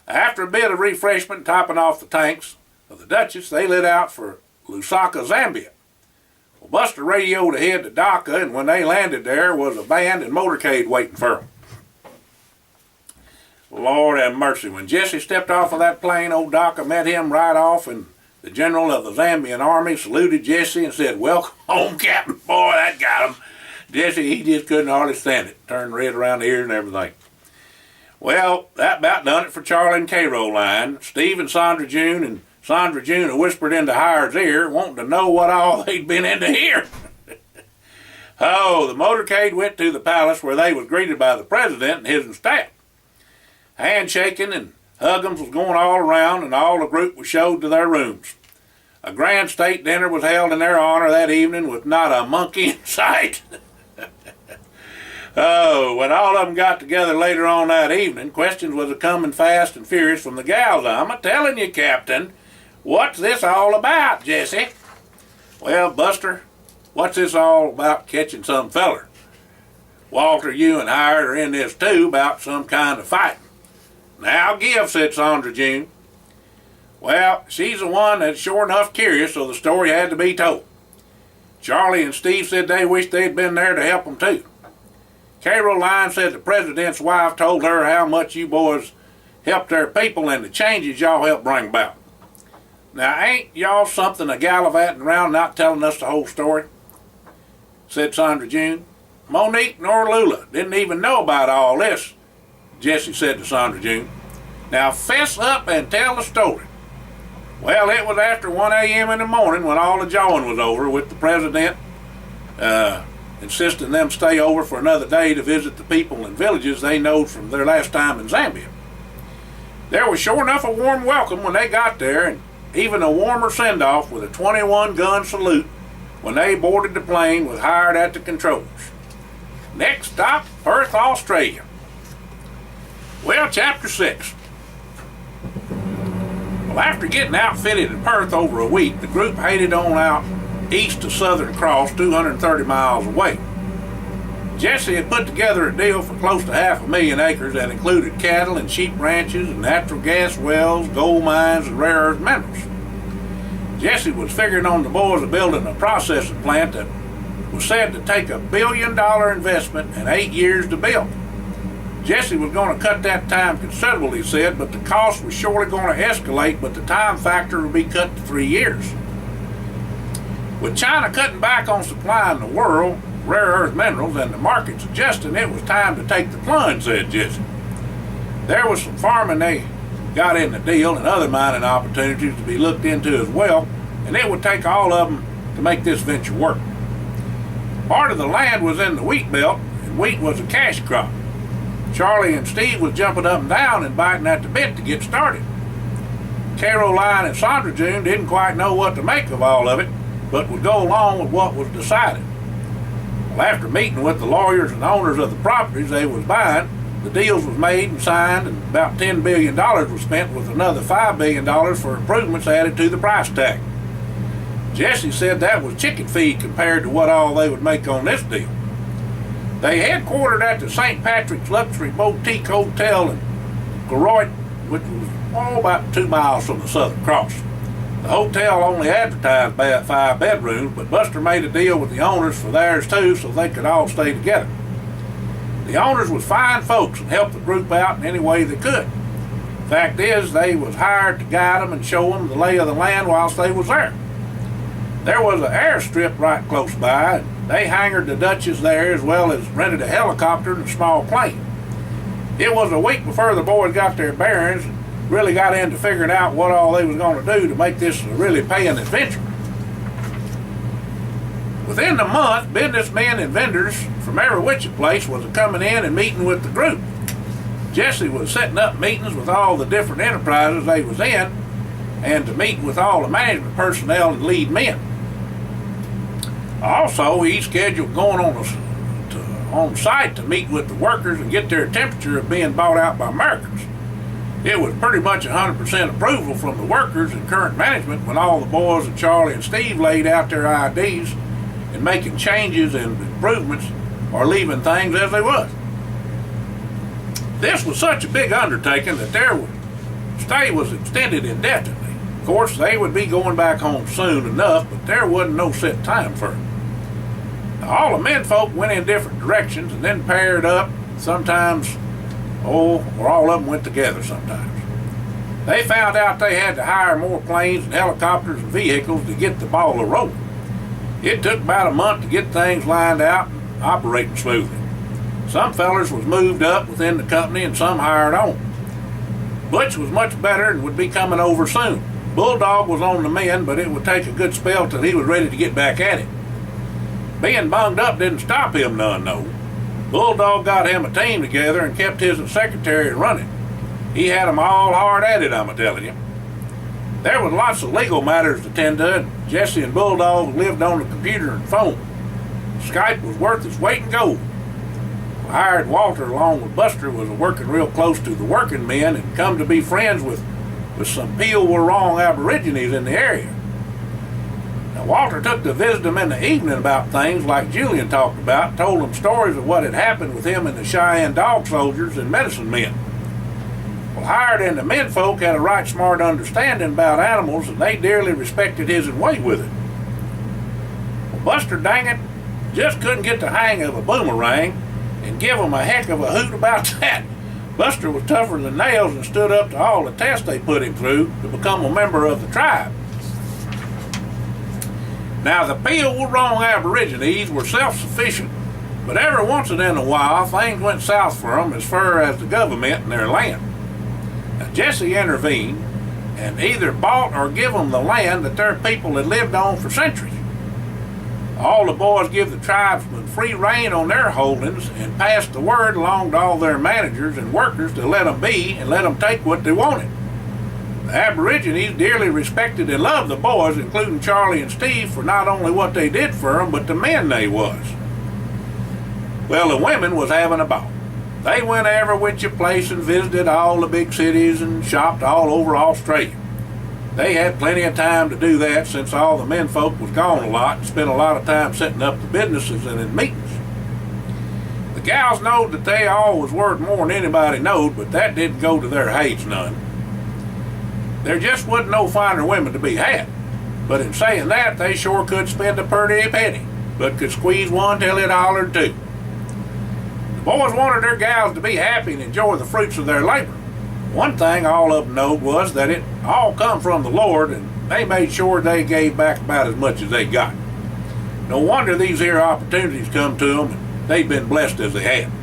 After a bit of refreshment and topping off the tanks of the Duchess, they lit out for Lusaka, Zambia. Well, Buster radioed ahead to Dhaka, and when they landed there was a band and motorcade waiting for them. Lord have mercy, when Jesse stepped off of that plane, old Dhaka met him right off, and the general of the Zambian army saluted Jesse and said, "Welcome home, Captain." Boy, that got him. Jesse, he just couldn't hardly stand it. Turned red around the ears and everything. Well, that about done it for Charlie and Caroline. Steve and Sandra June whispered into Howard's ear, wanting to know what all they'd been into here. Oh, the motorcade went to the palace where they was greeted by the president and his staff. Handshaking and huggums was going all around, and all the group was showed to their rooms. A grand state dinner was held in their honor that evening with not a monkey in sight. Oh, when all of them got together later on that evening, questions was a coming fast and furious from the gals. I'm a telling you, Captain, what's this all about, Jesse? Well, Buster, what's this all about catching some feller? Walter, you and Howard are in this too about some kind of fighting. Now give, said Sandra June. Well, she's the one that's sure enough curious, so the story had to be told. Charlie and Steve said they wished they'd been there to help them too. Caroline said the president's wife told her how much you boys helped their people and the changes y'all helped bring about. Now, ain't y'all something a gallivanting around not telling us the whole story? Said Sandra June. Monique nor Lula didn't even know about all this, Jesse said to Sandra June. Now fess up and tell the story. Well, it was after 1 a.m. in the morning when all the jawing was over, with the president insisting them stay over for another day to visit the people and villages they knowed from their last time in Zambia. There was sure enough a warm welcome when they got there, and even a warmer send-off with a 21-gun salute when they boarded the plane with Howard at the controls. Next stop, Perth, Australia. Well, Chapter 6. Well, after getting outfitted in Perth over a week, the group headed on out east to Southern Cross, 230 miles away. Jesse had put together a deal for close to 500,000 acres that included cattle and sheep ranches and natural gas wells, gold mines, and rare earth minerals. Jesse was figuring on the boys of building a processing plant that was said to take $1 billion investment and 8 years to build. Jesse was going to cut that time considerably, he said, but the cost was surely going to escalate, but the time factor would be cut to 3 years. With China cutting back on supplying the world rare earth minerals and the market suggesting it was time to take the plunge, said Jesse. There was some farming they got in the deal and other mining opportunities to be looked into as well, and it would take all of them to make this venture work. Part of the land was in the wheat belt, and wheat was a cash crop. Charlie and Steve was jumping up and down and biting at the bit to get started. Caroline and Sandra June didn't quite know what to make of all of it, but would go along with what was decided. Well, after meeting with the lawyers and owners of the properties they was buying, the deals was made and signed, and about $10 billion was spent, with another $5 billion for improvements added to the price tag. Jesse said that was chicken feed compared to what all they would make on this deal. They headquartered at the St. Patrick's Luxury Boutique Hotel in Garoit, which was about 2 miles from the Southern Cross. The hotel only advertised 5 bedrooms, but Buster made a deal with the owners for theirs too, so they could all stay together. The owners was fine folks and helped the group out in any way they could. Fact is, they was hired to guide them and show them the lay of the land whilst they was there. There was an airstrip right close by, and they hangared the Duchess there, as well as rented a helicopter and a small plane. It was a week before the boys got their bearings and really got into figuring out what all they was going to do to make this a really paying adventure. Within the month, businessmen and vendors from every which place was coming in and meeting with the group. Jesse was setting up meetings with all the different enterprises they was in, and to meet with all the management personnel and lead men. Also, he scheduled going on site to meet with the workers and get their temperature of being bought out by Americans. It was pretty much 100% approval from the workers and current management when all the boys and Charlie and Steve laid out their ideas and making changes and improvements or leaving things as they was. This was such a big undertaking that their stay was extended indefinitely. Of course, they would be going back home soon enough, but there wasn't no set time for it. Now, all the menfolk went in different directions and then paired up, sometimes, or all of them went together sometimes. They found out they had to hire more planes and helicopters and vehicles to get the ball rolling. It took about a month to get things lined out and operating smoothly. Some fellers was moved up within the company and some hired on. Butch was much better and would be coming over soon. Bulldog was on the mend, but it would take a good spell till he was ready to get back at it. Being bunged up didn't stop him none, though. Bulldog got him a team together and kept his secretary running. He had 'em all hard at it, I'm telling you. There was lots of legal matters to tend to, and Jesse and Bulldog lived on the computer and phone. Skype was worth its weight in gold. Hired Walter along with Buster was working real close to the working men and come to be friends with some Peel were wrong Aborigines in the area. Now Walter took to visit them in the evening about things like Julian talked about, told them stories of what had happened with him and the Cheyenne dog soldiers and medicine men. Well, Hired and the menfolk had a right smart understanding about animals, and they dearly respected his way with it. Well, Buster, dang it, just couldn't get the hang of a boomerang and give him a heck of a hoot about that. Buster was tougher than nails and stood up to all the tests they put him through to become a member of the tribe. Now, the Peel were wrong Aborigines were self-sufficient, but every once in a while things went south for them as far as the government and their land. Now, Jesse intervened and either bought or give them the land that their people had lived on for centuries. All the boys give the tribesmen free rein on their holdings and passed the word along to all their managers and workers to let them be and let them take what they wanted. The Aborigines dearly respected and loved the boys, including Charlie and Steve, for not only what they did for them, but the men they was. Well, the women was having a ball. They went every which place and visited all the big cities and shopped all over Australia. They had plenty of time to do that since all the menfolk was gone a lot and spent a lot of time setting up the businesses and in meetings. The gals knowed that they all was worth more than anybody knowed, but that didn't go to their heads none. There just wasn't no finer women to be had. But in saying that, they sure could spend a pretty penny, but could squeeze one till it hollered too. The boys wanted their gals to be happy and enjoy the fruits of their labor. One thing all of them knowed was that it all come from the Lord, and they made sure they gave back about as much as they got. No wonder these here opportunities come to them, and they've been blessed as they have.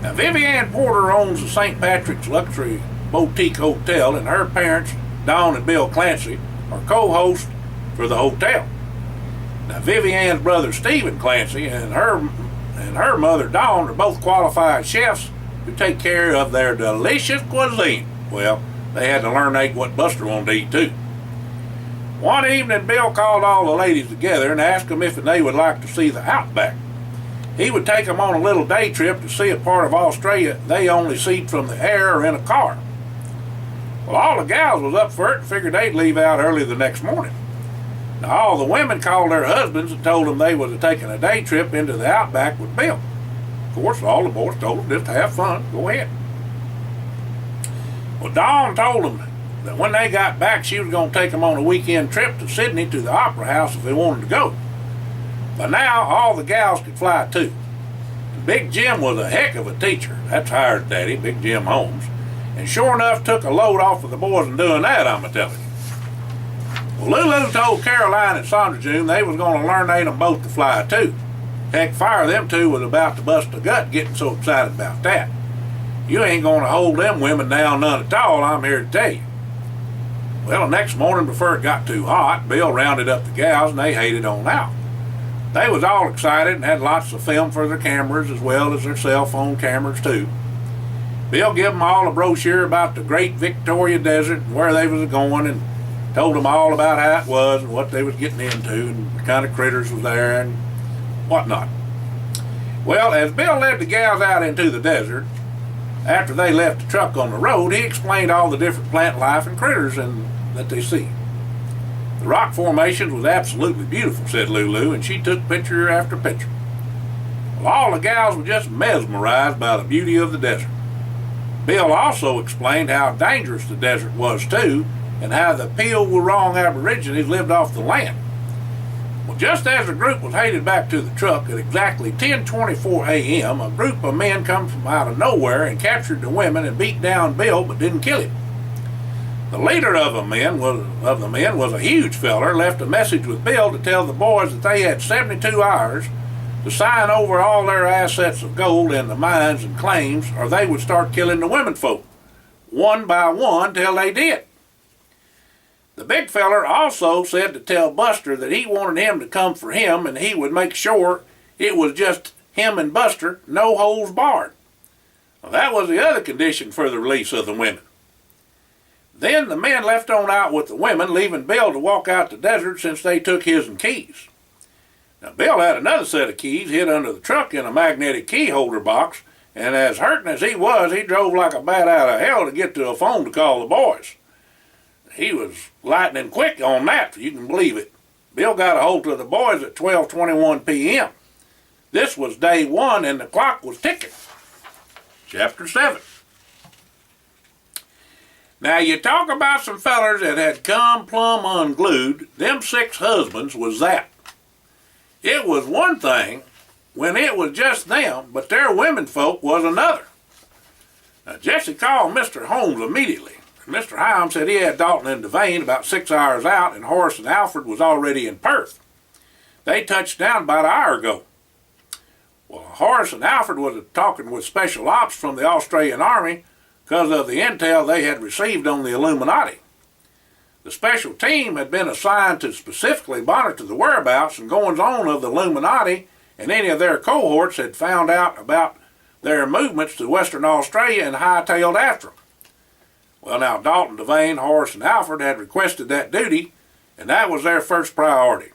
Now, Vivian Porter owns the St. Patrick's Luxury Boutique Hotel, and her parents, Don and Bill Clancy, are co-hosts for the hotel. Now, Vivian's brother Stephen Clancy and her mother Dawn are both qualified chefs who take care of their delicious cuisine. Well, they had to learn what Buster wanted to eat too. One evening, Bill called all the ladies together and asked them if they would like to see the outback. He would take them on a little day trip to see a part of Australia they only see from the air or in a car. Well, all the gals was up for it and figured they'd leave out early the next morning. Now, all the women called their husbands and told them they was taking a day trip into the outback with Bill. Of course, all the boys told them just to have fun. Go ahead. Well, Dawn told them that when they got back, she was going to take them on a weekend trip to Sydney to the Opera House if they wanted to go. But now, all the gals could fly too. Big Jim was a heck of a teacher. That's Hired Daddy, Big Jim Holmes. And sure enough, took a load off of the boys in doing that, I'm a-telling you. Well, Lulu told Caroline and Sandra June they was going to learn them both to fly too. Heck, Fire, them two was about to bust a gut getting so excited about that. You ain't going to hold them women down none at all, I'm here to tell you. Well, the next morning before it got too hot, Bill rounded up the gals and they headed on out. They was all excited and had lots of film for their cameras as well as their cell phone cameras too. Bill gave them all a brochure about the Great Victoria Desert and where they was going, and told them all about how it was and what they was getting into and the kind of critters was there and whatnot. Well, as Bill led the gals out into the desert, after they left the truck on the road, he explained all the different plant life and critters that they see. The rock formations was absolutely beautiful, said Lulu, and she took picture after picture. Well, all the gals were just mesmerized by the beauty of the desert. Bill also explained how dangerous the desert was too, and how the Peel were wrong Aborigines lived off the land. Well, just as the group was headed back to the truck at exactly 10:24 a.m., a group of men come from out of nowhere and captured the women and beat down Bill but didn't kill him. The leader of the men was a huge feller, left a message with Bill to tell the boys that they had 72 hours to sign over all their assets of gold in the mines and claims, or they would start killing the women folk, one by one, till they did. The big feller also said to tell Buster that he wanted him to come for him and he would make sure it was just him and Buster, no holes barred. Well, that was the other condition for the release of the women. Then the men left on out with the women, leaving Bill to walk out the desert since they took his and keys. Now, Bill had another set of keys hid under the truck in a magnetic key holder box, and as hurting as he was, he drove like a bat out of hell to get to a phone to call the boys. He was lightning quick on that, if you can believe it. Bill got a hold of the boys at 12:21 p.m. This was day one, and the clock was ticking. Chapter 7. Now, you talk about some fellers that had come plumb unglued. Them 6 husbands was that. It was one thing when it was just them, but their women folk was another. Now, Jesse called Mr. Holmes immediately. Mr. Holmes said he had Dalton and Devane about 6 hours out, and Horace and Alfred was already in Perth. They touched down about an hour ago. Well, Horace and Alfred was talking with special ops from the Australian Army because of the intel they had received on the Illuminati. The special team had been assigned to specifically monitor the whereabouts and goings-on of the Illuminati, and any of their cohorts had found out about their movements to Western Australia and hightailed after them. Well, now, Dalton, Devane, Horace, and Alfred had requested that duty, and that was their first priority.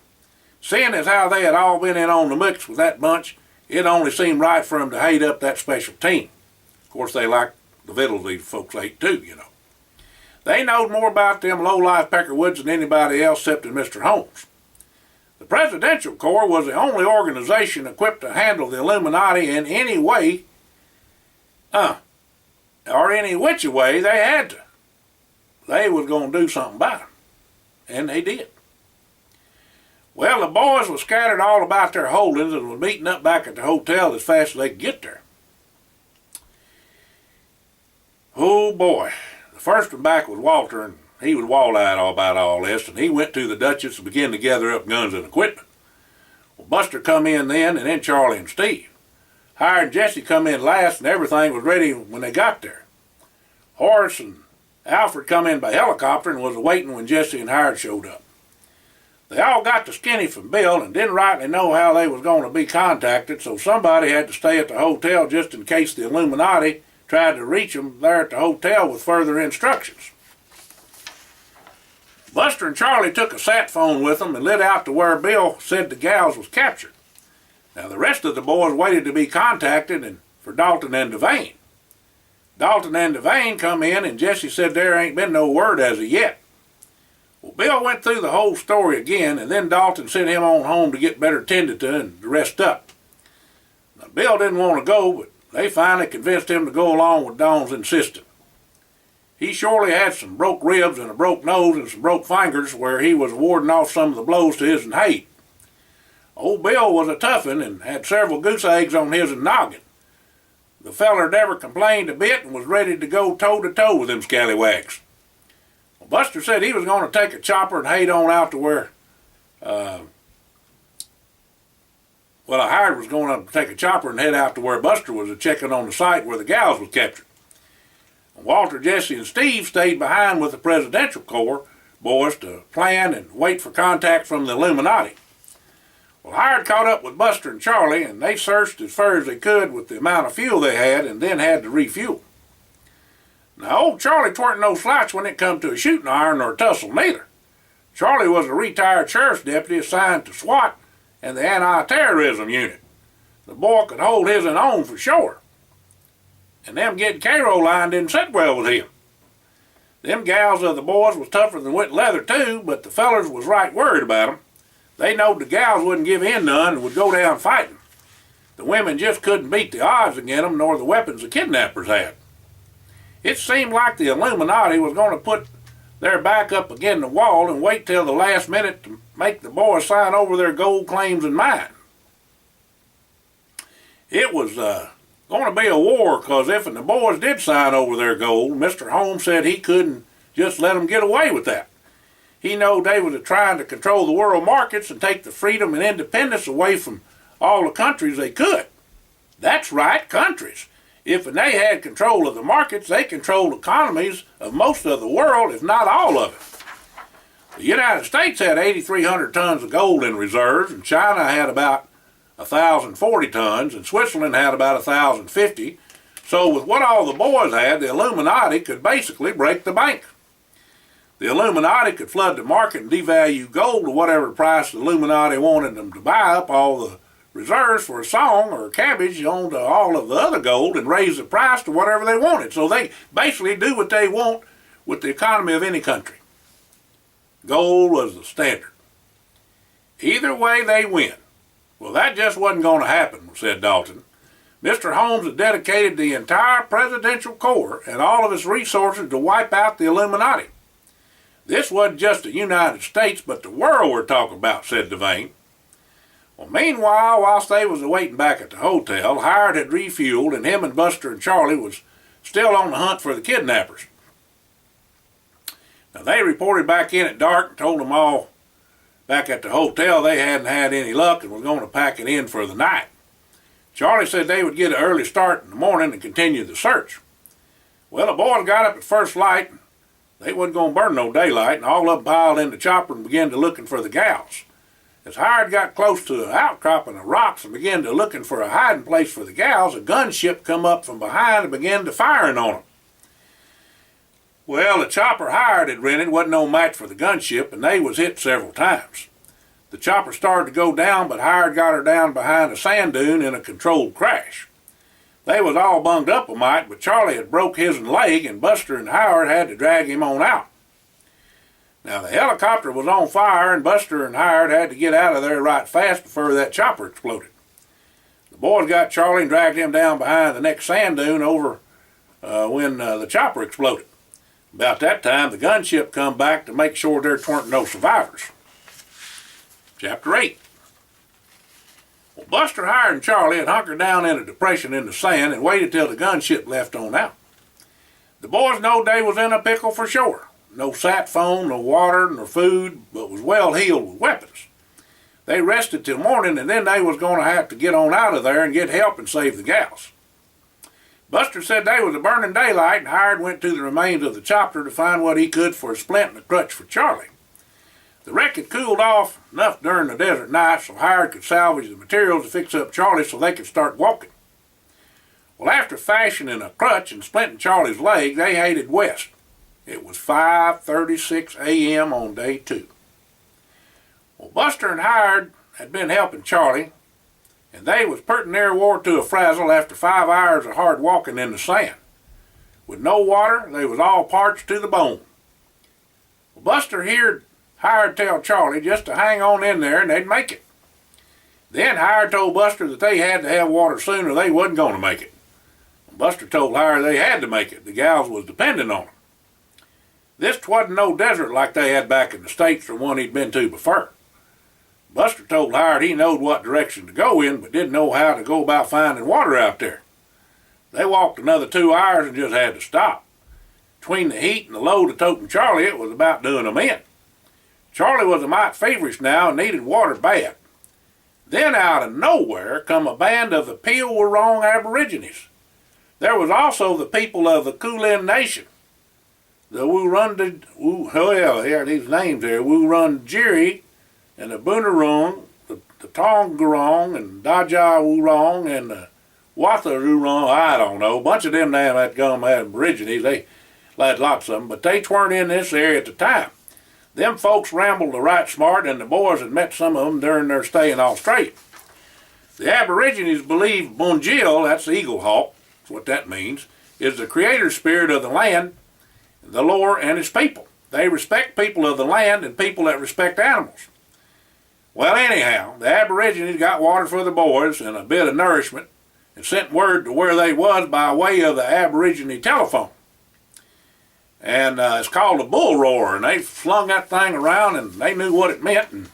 Seeing as how they had all been in on the mix with that bunch, it only seemed right for them to hate up that special team. Of course, they liked the victuals these folks ate too, you know. They knowed more about them low-life Peckerwoods than anybody else except Mr. Holmes. The Presidential Corps was the only organization equipped to handle the Illuminati in any way, or any which way they had to. They was going to do something about it, and they did. Well, the boys were scattered all about their holdings and was meeting up back at the hotel as fast as they could get there. Oh boy, the first one back was Walter, and he was wall-eyed about all this, and he went to the Duchess and began to gather up guns and equipment. Well, Buster come in then, and then Charlie and Steve. Hired and Jesse come in last, and everything was ready when they got there. Horace and Alfred come in by helicopter and was waiting when Jesse and Hired showed up. They all got the skinny from Bill and didn't rightly know how they was going to be contacted, so somebody had to stay at the hotel just in case the Illuminati tried to reach them there at the hotel with further instructions. Buster and Charlie took a sat phone with them and lit out to where Bill said the gals was captured. Now, the rest of the boys waited to be contacted and for Dalton and Devane. Dalton and Devane come in, and Jesse said there ain't been no word as of yet. Well, Bill went through the whole story again, and then Dalton sent him on home to get better tended to and to rest up. Now, Bill didn't want to go, but they finally convinced him to go along with Dawn's insistence. He surely had some broke ribs and a broke nose and some broke fingers where he was warding off some of the blows to his hate. Old Bill was a toughin' and had several goose eggs on his noggin. The feller never complained a bit and was ready to go toe-to-toe with them scallywags. Well, Buster said he was going to take a chopper and head on out to where, Hired was going to take a chopper and head out to where Buster was checking on the site where the gals was captured. Walter, Jesse, and Steve stayed behind with the Presidential Corps boys to plan and wait for contact from the Illuminati. Well, Hired caught up with Buster and Charlie, and they searched as far as they could with the amount of fuel they had and then had to refuel. Now, old Charlie tweren't no slouch when it come to a shooting iron or a tussle neither. Charlie was a retired sheriff's deputy assigned to SWAT and the anti-terrorism unit. The boy could hold his own for sure. And them getting Cairo line didn't sit well with him. Them gals of the boys was tougher than wet leather too, but the fellers was right worried about 'em. They knowed the gals wouldn't give in none and would go down fighting. The women just couldn't beat the odds against them nor the weapons the kidnappers had. It seemed like the Illuminati was going to put their back up against the wall and wait till the last minute to make the boys sign over their gold claims and mine. It was going to be a war, because if the boys did sign over their gold, Mr. Holmes said he couldn't just let them get away with that. He knowed they was trying to control the world markets and take the freedom and independence away from all the countries they could. That's right, countries. If they had control of the markets, they controlled economies of most of the world, if not all of it. The United States had 8,300 tons of gold in reserves, and China had about 1,040 tons, and Switzerland had about 1,050. So with what all the boys had, the Illuminati could basically break the bank. The Illuminati could flood the market and devalue gold to whatever price the Illuminati wanted them to buy up all the reserves for a song or a cabbage onto all of the other gold and raise the price to whatever they wanted. So they basically do what they want with the economy of any country. Gold was the standard. Either way, they win. Well, that just wasn't going to happen, said Dalton. Mr. Holmes had dedicated the entire presidential corps and all of his resources to wipe out the Illuminati. This wasn't just the United States, but the world we're talking about, said Devane. Well, meanwhile, whilst they was awaiting back at the hotel, Howard had refueled, and him and Buster and Charlie was still on the hunt for the kidnappers. Now, they reported back in at dark and told them all back at the hotel they hadn't had any luck and was going to pack it in for the night. Charlie said they would get an early start in the morning and continue the search. Well, the boys got up at first light. They wasn't going to burn no daylight, and all of them piled in the chopper and began to looking for the gals. As Howard got close to an outcropping of rocks and began to looking for a hiding place for the gals, a gunship come up from behind and began to firing on them. Well, the chopper Howard had rented wasn't no match for the gunship, and they was hit several times. The chopper started to go down, but Howard got her down behind a sand dune in a controlled crash. They was all bunged up a mite, but Charlie had broke his leg, and Buster and Howard had to drag him on out. Now, the helicopter was on fire, and Buster and Howard had to get out of there right fast before that chopper exploded. The boys got Charlie and dragged him down behind the next sand dune over when the chopper exploded. About that time, the gunship come back to make sure there weren't no survivors. Chapter 8. Well, Buster, Howard, and Charlie had hunkered down in a depression in the sand and waited till the gunship left on out. The boys knowed they was in a pickle for sure. No sat phone, no water, nor food, but was well heeled with weapons. They rested till morning, and then they was going to have to get on out of there and get help and save the gals. Buster said they was a burning daylight, and Howard went to the remains of the chopper to find what he could for a splint and a crutch for Charlie. The wreck had cooled off enough during the desert night so Howard could salvage the materials to fix up Charlie so they could start walking. Well, after fashioning a crutch and splinting Charlie's leg, they headed west. It was 5:36 a.m. on day 2. Well, Buster and Howard had been helping Charlie, and they was purty near wore to a frazzle after 5 hours of hard walking in the sand. With no water, they was all parched to the bone. Well, Buster heard Howard tell Charlie just to hang on in there and they'd make it. Then Howard told Buster that they had to have water soon or they wasn't going to make it. Buster told Howard they had to make it. The gals was depending on them. This wasn't no desert like they had back in the States or one he'd been to before. Buster told Howard he knowed what direction to go in, but didn't know how to go about finding water out there. They walked another 2 hours and just had to stop. Between the heat and the load of toting Charlie, it was about doing them in. Charlie was a mite feverish now and needed water bad. Then out of nowhere come a band of the Peel-Wurrong Aborigines. There was also the people of the Kulin Nation. The these names there, Wurundjeri and the Boonwurrung, the Tongarong and Dajah-Wurrong and the Watha-Wurrung, I don't know. A bunch of them now had gum Aborigines. They had lots of them, but they weren't in this area at the time. Them folks rambled the right smart, and the boys had met some of them during their stay in Australia. The Aborigines believe Bunjil, that's the eagle hawk, that's what that means, is the creator spirit of the land, the Lord, and his people. They respect people of the land and people that respect animals. Well, anyhow, the Aborigines got water for the boys and a bit of nourishment and sent word to where they was by way of the Aborigine telephone. And it's called a bull roar, and they flung that thing around and they knew what it meant, and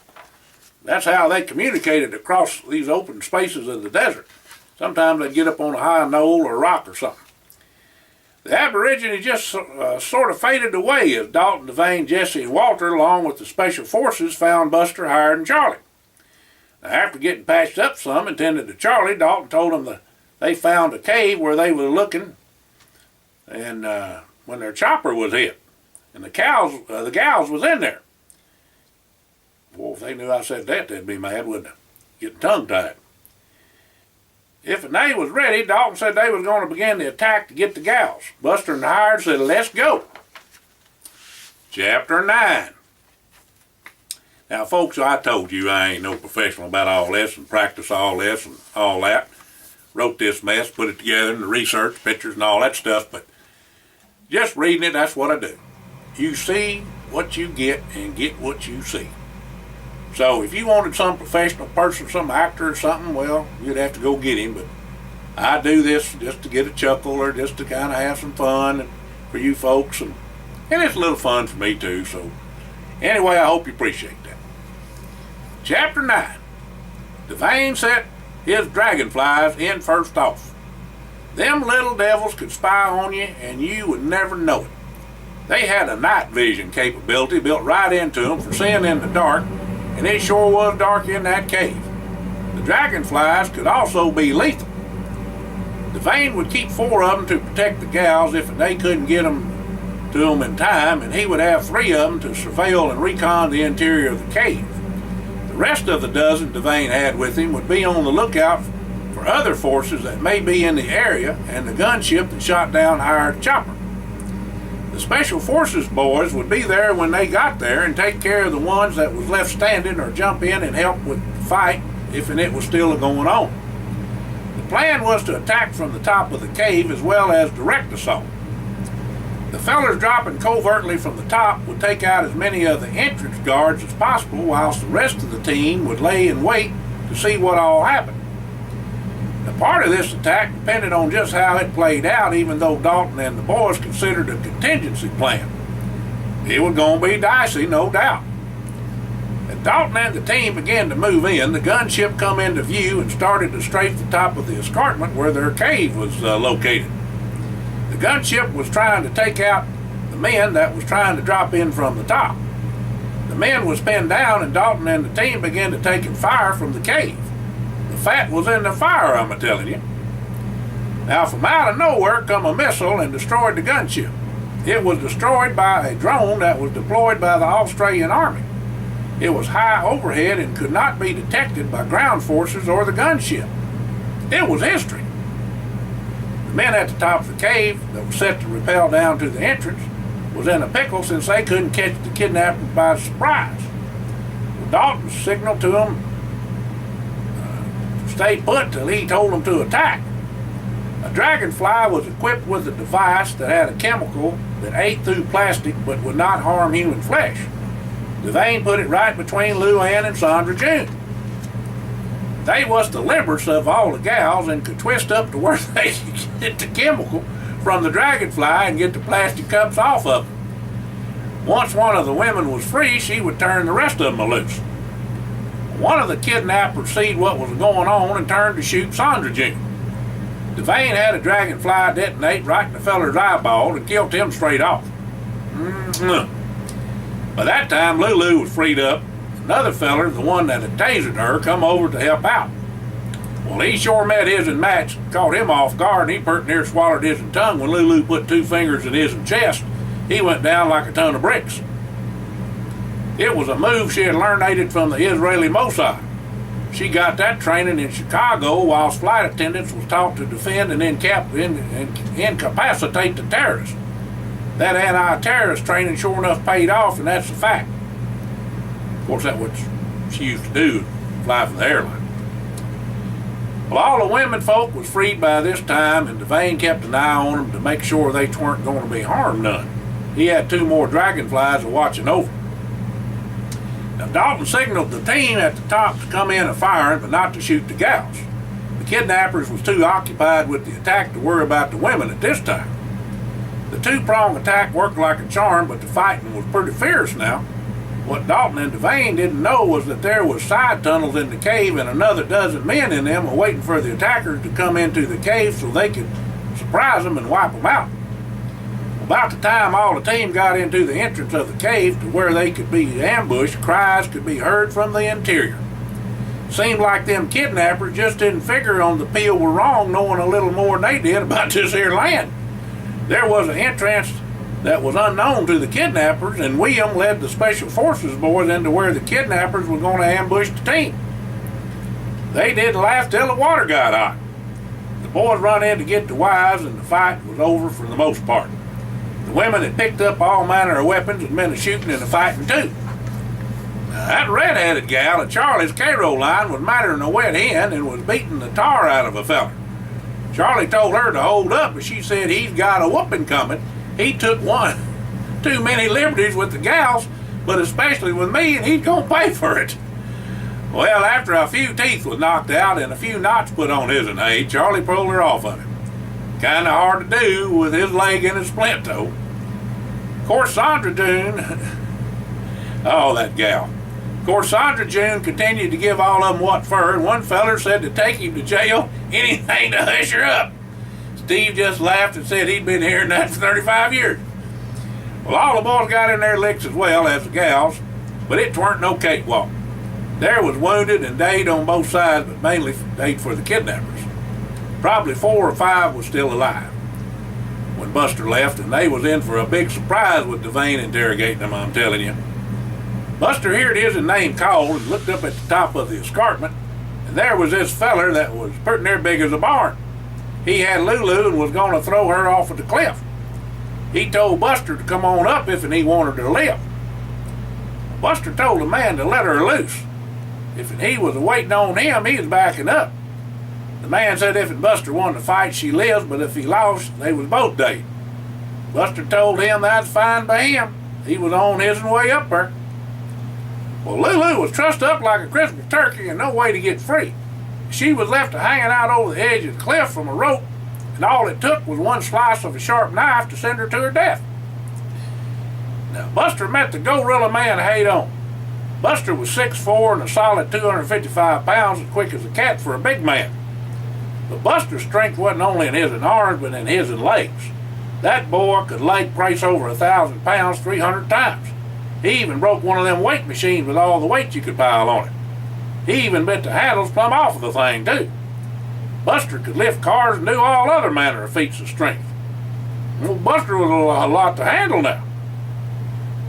that's how they communicated across these open spaces of the desert. Sometimes they'd get up on a high knoll or rock or something. The Aborigines just sort of faded away as Dalton, Devane, Jesse, and Walter, along with the special forces, found Buster, Howard, and Charlie. Now, after getting patched up some and tended to Charlie, Dalton told them that they found a cave where they were looking, and when their chopper was hit, and the gals was in there. Boy, if they knew I said that, they'd be mad, wouldn't they? Getting tongue-tied. If and they was ready, Dalton said they was going to begin the attack to get the gals. Buster and Howard said, let's go. Chapter 9. Now, folks, I told you I ain't no professional about all this and practice all this and all that. Wrote this mess, put it together in the research, pictures and all that stuff, but just reading it, that's what I do. You see what you get and get what you see. So if you wanted some professional person, some actor or something, well, you'd have to go get him, but I do this just to get a chuckle or just to kind of have some fun for you folks, and it's a little fun for me too, so anyway, I hope you appreciate that. Chapter 9. Devane set his dragonflies in first off. Them little devils could spy on you and you would never know it. They had a night vision capability built right into them for seeing in the dark, and it sure was dark in that cave. The dragonflies could also be lethal. Devane would keep 4 of them to protect the gals if they couldn't get them to them in time, and he would have 3 of them to surveil and recon the interior of the cave. The rest of the dozen Devane had with him would be on the lookout for other forces that may be in the area and the gunship that shot down our chopper. The Special Forces boys would be there when they got there and take care of the ones that was left standing or jump in and help with the fight if it was still going on. The plan was to attack from the top of the cave as well as direct assault. The fellers dropping covertly from the top would take out as many of the entrance guards as possible, whilst the rest of the team would lay in wait to see what all happened. Now, part of this attack depended on just how it played out, even though Dalton and the boys considered a contingency plan. It was going to be dicey, no doubt. As Dalton and the team began to move in, the gunship come into view and started to strafe the top of the escarpment where their cave was located. The gunship was trying to take out the men that was trying to drop in from the top. The men was pinned down, and Dalton and the team began to taking fire from the cave. The fat was in the fire, I'm a-telling you. Now, from out of nowhere come a missile and destroyed the gunship. It was destroyed by a drone that was deployed by the Australian Army. It was high overhead and could not be detected by ground forces or the gunship. It was history. The men at the top of the cave that was set to rappel down to the entrance was in a pickle since they couldn't catch the kidnappers by surprise. Well, Dalton signaled to them to stay put till he told them to attack. A dragonfly was equipped with a device that had a chemical that ate through plastic but would not harm human flesh. Devane put it right between Luann and Sandra June. They was the limberest of all the gals and could twist up to where they could get the chemical from the dragonfly and get the plastic cups off of them. Once one of the women was free, she would turn the rest of them loose. One of the kidnappers seen what was going on and turned to shoot Sandra June. Devane had a dragonfly detonate right in the feller's eyeball and killed him straight off. By that time, Lulu was freed up. Another feller, the one that had tasered her, come over to help out. Well, he sure met his match, caught him off guard, and he pert near swallowed his tongue when Lulu put 2 fingers in his chest. He went down like a ton of bricks. It was a move she had learned from the Israeli Mossad. She got that training in Chicago whilst flight attendants was taught to defend and incapacitate the terrorists. That anti-terrorist training sure enough paid off, and that's a fact. Of course, that's what she used to do, fly for the airline. Well, all the women folk was freed by this time, and Devane kept an eye on them to make sure they weren't going to be harmed none. He had 2 more dragonflies watching over. Now, Dalton signaled the team at the top to come in and fire, but not to shoot the gals. The kidnappers was too occupied with the attack to worry about the women at this time. The 2-prong attack worked like a charm, but the fighting was pretty fierce now. What Dalton and Devane didn't know was that there was side tunnels in the cave and another dozen men in them were waiting for the attackers to come into the cave so they could surprise them and wipe them out. About the time all the team got into the entrance of the cave to where they could be ambushed, cries could be heard from the interior. Seemed like them kidnappers just didn't figure on the peel were wrong, knowing a little more than they did about this here land. There was an entrance that was unknown to the kidnappers, and William led the Special Forces boys into where the kidnappers were going to ambush the team. They didn't laugh till the water got hot. The boys run in to get the wives, and the fight was over for the most part. The women had picked up all manner of weapons and been a-shooting and a-fighting too. Now, that red-headed gal at Charlie's Cairo line was madder than a wet hen and was beating the tar out of a feller. Charlie told her to hold up, but she said he's got a whooping coming. He took one too many liberties with the gals, but especially with me, and he's gonna pay for it. Well, after a few teeth was knocked out and a few knots put on his and hay, Charlie pulled her off of him. Kinda hard to do with his leg in a splint toe. Of course, Sandra June, oh, that gal. Of course, Sandra June continued to give all of them what for, and one feller said to take him to jail, anything to hush her up. Steve just laughed and said he'd been hearing that for 35 years. Well, all the boys got in their licks as well as the gals, but it weren't no cakewalk. There was wounded and died on both sides, but mainly died for the kidnappers. Probably 4 or 5 was still alive when Buster left, and they was in for a big surprise with Devane interrogating them, I'm telling you. Buster heard his name called and looked up at the top of the escarpment, and there was this feller that was pretty near big as a barn. He had Lulu and was going to throw her off of the cliff. He told Buster to come on up if he wanted her to live. Buster told the man to let her loose. If he was waiting on him, he was backing up. The man said if Buster wanted to fight, she lives, but if he lost, they was both dead. Buster told him that's fine by him. He was on his way up there. Well, Lulu was trussed up like a Christmas turkey and no way to get free. She was left hanging out over the edge of the cliff from a rope, and all it took was one slice of a sharp knife to send her to her death. Now, Buster met the gorilla man head on. Buster was 6'4" and a solid 255 pounds, as quick as a cat for a big man. But Buster's strength wasn't only in his arms, but in his legs. That boy could leg press over 1,000 pounds 300 times. He even broke one of them weight machines with all the weight you could pile on it. He even bit the handles plumb off of the thing, too. Buster could lift cars and do all other manner of feats of strength. Well, Buster was a lot to handle now.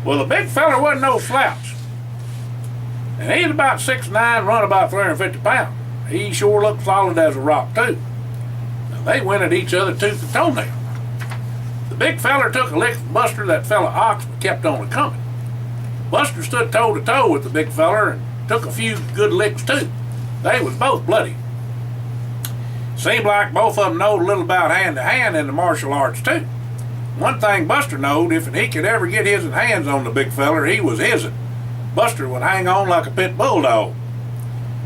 Well, the big fella wasn't no slouch. And he's about 6'9", run about 350 pounds. He sure looked solid as a rock, too. Now, they went at each other tooth and toenail. The big feller took a lick from Buster, that fella Ox, but kept on coming. Buster stood toe to toe with the big feller and took a few good licks too. They was both bloody. Seemed like both of them knowed a little about hand-to-hand in the martial arts too. One thing Buster knowed, if he could ever get his hands on the big feller, he was his'n. Buster would hang on like a pit bulldog.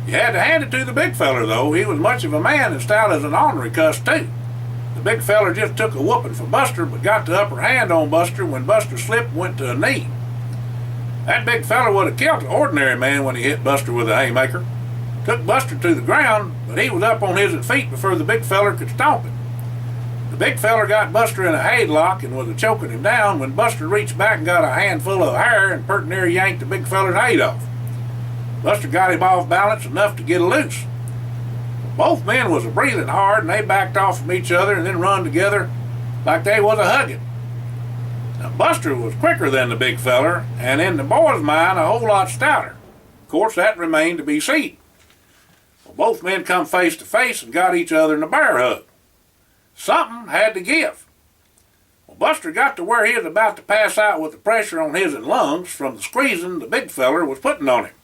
You had to hand it to the big feller though. He was much of a man and stout as an ornery cuss too. The big feller just took a whooping from Buster, but got the upper hand on Buster when Buster slipped and went to a knee. That big fella would have killed an ordinary man when he hit Buster with a haymaker. Took Buster to the ground, but he was up on his feet before the big feller could stomp him. The big feller got Buster in a headlock and was choking him down when Buster reached back and got a handful of hair and pert near yanked the big feller's head off. Buster got him off balance enough to get loose. Both men was breathing hard and they backed off from each other and then run together like they was a-hugging. Now, Buster was quicker than the big feller, and in the boy's mind, a whole lot stouter. Of course, that remained to be seen. Well, both men come face to face and got each other in a bear hug. Something had to give. Well, Buster got to where he was about to pass out with the pressure on his lungs from the squeezing the big feller was putting on him.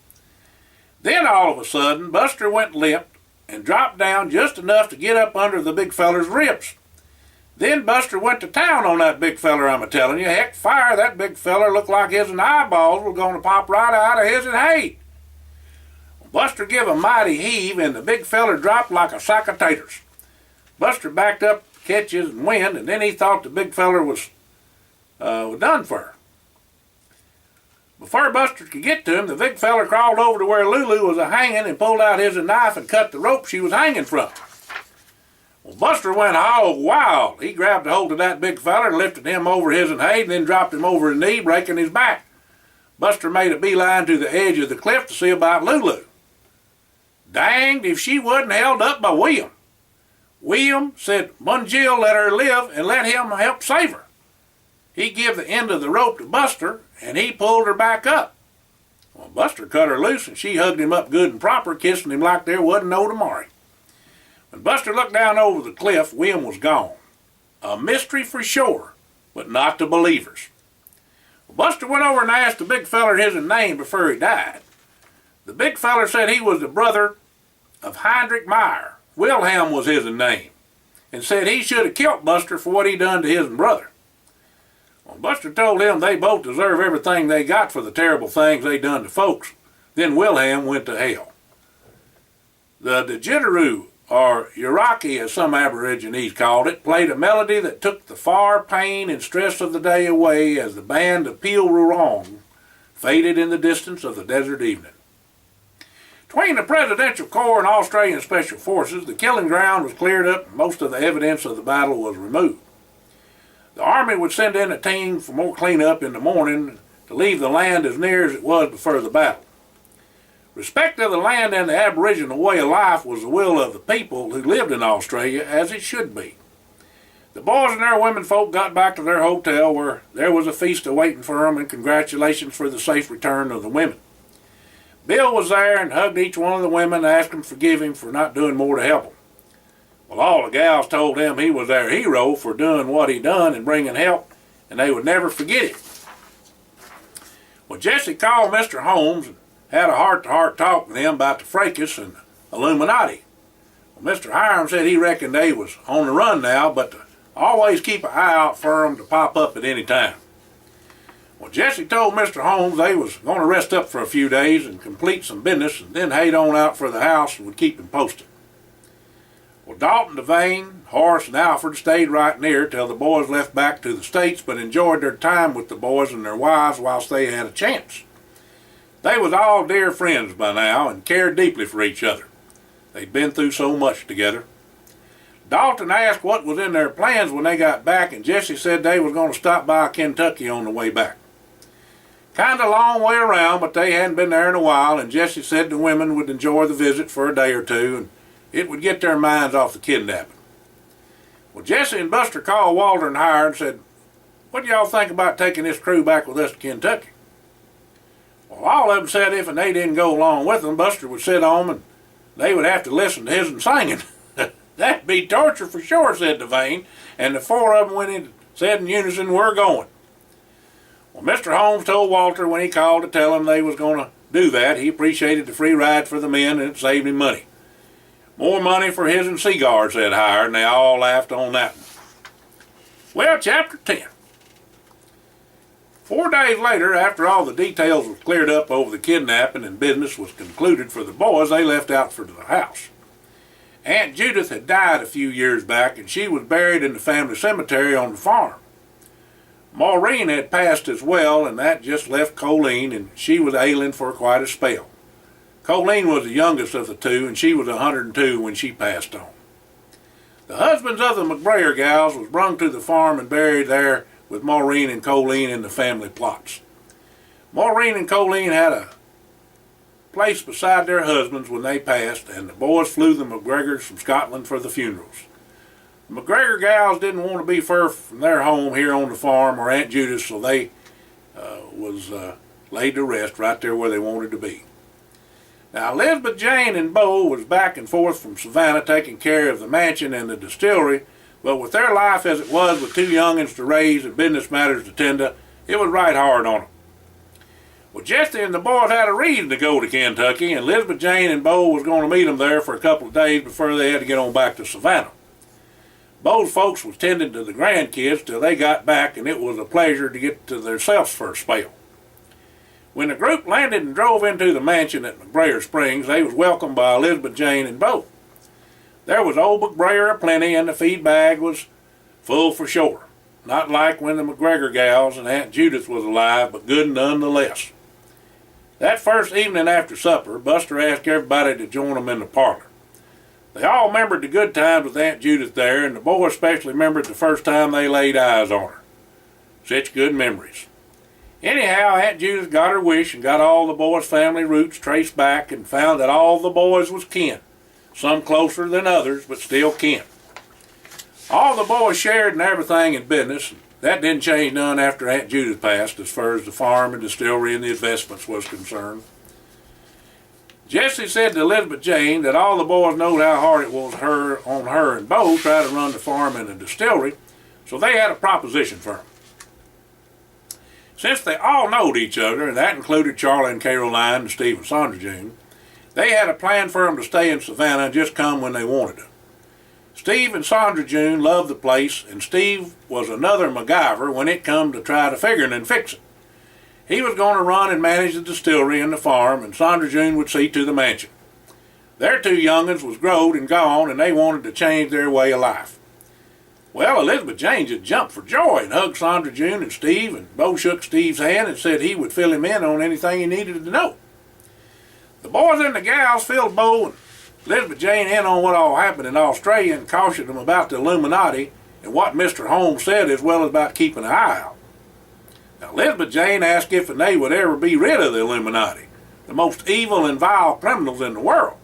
Then, all of a sudden, Buster went limp and dropped down just enough to get up under the big feller's ribs. Then Buster went to town on that big feller, I'm a-telling you. Heck, fire, that big feller looked like his eyeballs were going to pop right out of his head. Buster give a mighty heave, and the big feller dropped like a sack of taters. Buster backed up, catches, and wind, and then he thought the big feller was done for. Before Buster could get to him, the big feller crawled over to where Lulu was a-hanging and pulled out his knife and cut the rope she was hanging from. Well, Buster went hog wild. He grabbed a hold of that big feller and lifted him over his head and then dropped him over his knee, breaking his back. Buster made a beeline to the edge of the cliff to see about Lulu. Danged if she wasn't held up by William. William said Bunjil let her live and let him help save her. He give the end of the rope to Buster and he pulled her back up. Well, Buster cut her loose and she hugged him up good and proper, kissing him like there wasn't no tomorrow. When Buster looked down over the cliff, William was gone. A mystery for sure, but not the believers. Well, Buster went over and asked the big feller his name before he died. The big feller said he was the brother of Heinrich Meyer. Wilhelm was his name, and said he should have killed Buster for what he done to his brother. Well, Buster told him they both deserve everything they got for the terrible things they done to folks. Then Wilhelm went to hell. The didgeridoo, or Uraki as some Aborigines called it, played a melody that took the far pain and stress of the day away as the band of Peel Rurong faded in the distance of the desert evening. Between the Presidential Corps and Australian Special Forces, the killing ground was cleared up and most of the evidence of the battle was removed. The Army would send in a team for more cleanup in the morning to leave the land as near as it was before the battle. Respect of the land and the Aboriginal way of life was the will of the people who lived in Australia, as it should be. The boys and their women folk got back to their hotel where there was a feast awaiting for them and congratulations for the safe return of the women. Bill was there and hugged each one of the women and asked them to forgive him for not doing more to help them. Well, all the gals told him he was their hero for doing what he done and bringing help, and they would never forget it. Well, Jesse called Mr. Holmes and had a heart-to-heart talk with him about the fracas and the Illuminati. Well, Mr. Hiram said he reckoned they was on the run now, but to always keep an eye out for them to pop up at any time. Well, Jesse told Mr. Holmes they was going to rest up for a few days and complete some business and then head on out for the house and would keep him posted. Well, Dalton, Devane, Horace, and Alfred stayed right near till the boys left back to the States, but enjoyed their time with the boys and their wives whilst they had a chance. They was all dear friends by now and cared deeply for each other. They'd been through so much together. Dalton asked what was in their plans when they got back, and Jesse said they was going to stop by Kentucky on the way back. Kind of a long way around, but they hadn't been there in a while, and Jesse said the women would enjoy the visit for a day or two, and it would get their minds off the kidnapping. Well, Jesse and Buster called Walter and Hire and said, "What do y'all think about taking this crew back with us to Kentucky?" Well, all of them said if they didn't go along with them, Buster would sit on them and they would have to listen to his singing. "That'd be torture for sure," said Devane, and the four of them went in, said in unison, "We're going." Well, Mr. Holmes told Walter when he called to tell him they was going to do that, he appreciated the free ride for the men and it saved him money. "More money for his and Seagar," said Hire, and they all laughed on that one. Well, Chapter 10. 4 days later, after all the details were cleared up over the kidnapping and business was concluded for the boys, they left out for the house. Aunt Judith had died a few years back, and she was buried in the family cemetery on the farm. Maureen had passed as well, and that just left Colleen, and she was ailing for quite a spell. Colleen was the youngest of the two, and she was 102 when she passed on. The husbands of the McBrayer gals was brung to the farm and buried there with Maureen and Colleen in the family plots. Maureen and Colleen had a place beside their husbands when they passed, and the boys flew the McGregors from Scotland for the funerals. The McGregor gals didn't want to be far from their home here on the farm or Aunt Judith, so they was laid to rest right there where they wanted to be. Now, Elizabeth Jane and Bo was back and forth from Savannah taking care of the mansion and the distillery, but with their life as it was with two young'uns to raise and business matters to tend to, it was right hard on them. Well, Jesse and the boys had a reason to go to Kentucky, and Elizabeth Jane and Bo was going to meet them there for a couple of days before they had to get on back to Savannah. Bo's folks was tending to the grandkids till they got back, and it was a pleasure to get to theirselves for a spell. When the group landed and drove into the mansion at McBrayer Springs, they was welcomed by Elizabeth Jane and Bo. There was old McBrayer aplenty, and the feed bag was full for sure. Not like when the McGregor gals and Aunt Judith was alive, but good nonetheless. That first evening after supper, Buster asked everybody to join him in the parlor. They all remembered the good times with Aunt Judith there, and the boys especially remembered the first time they laid eyes on her. Such good memories. Anyhow, Aunt Judith got her wish and got all the boys' family roots traced back and found that all the boys was kin. Some closer than others, but still kin. All the boys shared in everything in business, and that didn't change none after Aunt Judith passed as far as the farm and distillery and the investments was concerned. Jesse said to Elizabeth Jane that all the boys knowed how hard it was on her and Bo try to run the farm and the distillery, so they had a proposition for him. Since they all knowed each other, and that included Charlie and Caroline and Steve and Sandra June, they had a plan for them to stay in Savannah and just come when they wanted to. Steve and Sandra June loved the place, and Steve was another MacGyver when it come to try to figuring and fix it. He was going to run and manage the distillery and the farm, and Sandra June would see to the mansion. Their two young'uns was growed and gone, and they wanted to change their way of life. Well, Elizabeth Jane just jumped for joy and hugged Sandra June and Steve, and Bo shook Steve's hand and said he would fill him in on anything he needed to know. The boys and the gals filled Bo and Elizabeth Jane in on what all happened in Australia and cautioned them about the Illuminati and what Mr. Holmes said, as well as about keeping an eye out. Now, Elizabeth Jane asked if they would ever be rid of the Illuminati, the most evil and vile criminals in the world.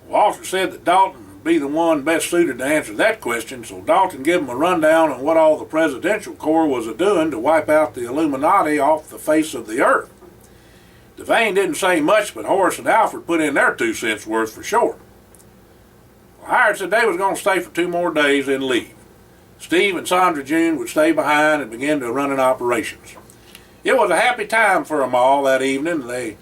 Walter said that Dalton would be the one best suited to answer that question, so Dalton gave him a rundown on what all the Presidential Corps was a-doing to wipe out the Illuminati off the face of the earth. Devane didn't say much, but Horace and Alfred put in their 2 cents worth for sure. Well, Howard said they was going to stay for 2 more days and leave. Steve and Sandra June would stay behind and begin to run operations. It was a happy time for them all that evening, and they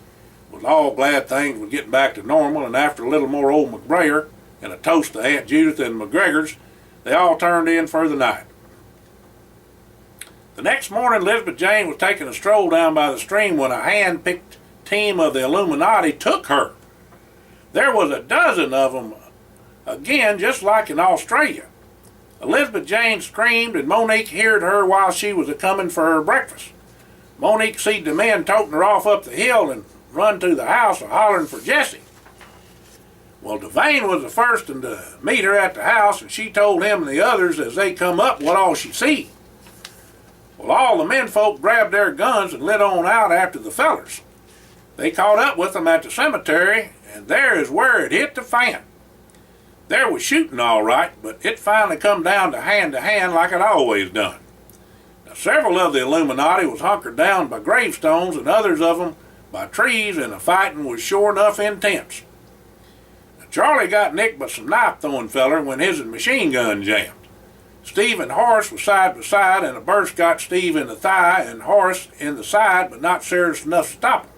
was all glad things were getting back to normal, and after a little more old McBrayer and a toast to Aunt Judith and McGregor's, they all turned in for the night. The next morning, Elizabeth Jane was taking a stroll down by the stream when a hand-picked team of the Illuminati took her. There was a dozen of them, again, just like in Australia. Elizabeth Jane screamed, and Monique heard her while she was a-coming for her breakfast. Monique seed the men toting her off up the hill and run to the house a-hollering for Jessie. Well, Devane was the first to meet her at the house, and she told him and the others as they come up what all she see. Well, all the menfolk grabbed their guns and lit on out after the fellers. They caught up with them at the cemetery, and there is where it hit the fan. There was shooting all right, but it finally come down to hand like it always done. Now, several of the Illuminati was hunkered down by gravestones, and others of them by trees, and the fighting was sure enough intense. Now, Charlie got nicked by some knife-throwing feller when his machine gun jammed. Steve and Horace was side by side, and a burst got Steve in the thigh and Horace in the side, but not serious enough to stop him.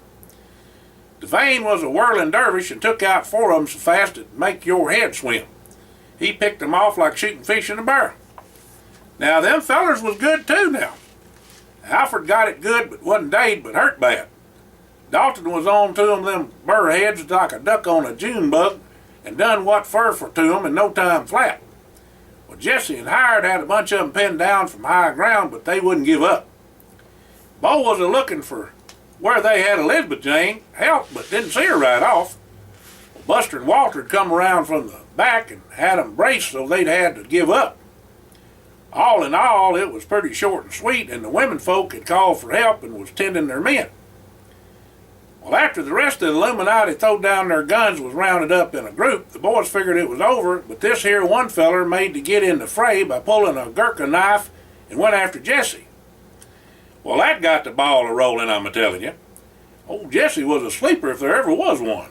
Devane was a whirling dervish and took out 4 of them so fast it'd make your head swim. He picked them off like shooting fish in a barrel. Now, them fellers was good too now. Alfred got it good, but wasn't dead, but hurt bad. Dalton was on to them burr heads like a duck on a June bug, and done what for to them in no time flat. Well, Jessie and Howard had a bunch of them pinned down from high ground, but they wouldn't give up. Bo was a-looking for where they had Elizabeth Jane help, but didn't see her right off. Well, Buster and Walter had come around from the back and had them braced so they'd had to give up. All in all, it was pretty short and sweet, and the women folk had called for help and was tending their men. Well, after the rest of the Illuminati throwed down their guns was rounded up in a group, the boys figured it was over, but this here one feller made to get in the fray by pulling a Gurkha knife and went after Jessie. Well, that got the ball a-rolling, I'm a-telling you. Old Jessie was a sleeper if there ever was one.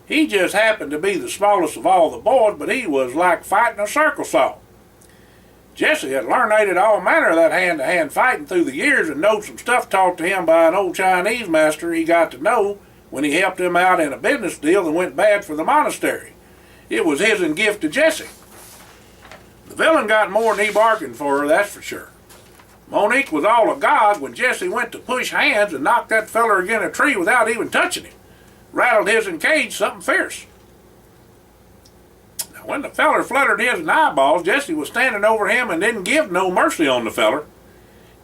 He just happened to be the smallest of all the boys, but he was like fighting a circle saw. Jessie had learned all manner of that hand-to-hand fighting through the years and knowed some stuff taught to him by an old Chinese master he got to know when he helped him out in a business deal that went bad for the monastery. It was his and gift to Jessie. The villain got more than he bargained for her, that's for sure. Monique was all agog when Jessie went to push hands and knocked that feller against a tree without even touching him. Rattled his and caged something fierce. Now, when the feller fluttered his in eyeballs, Jessie was standing over him and didn't give no mercy on the feller.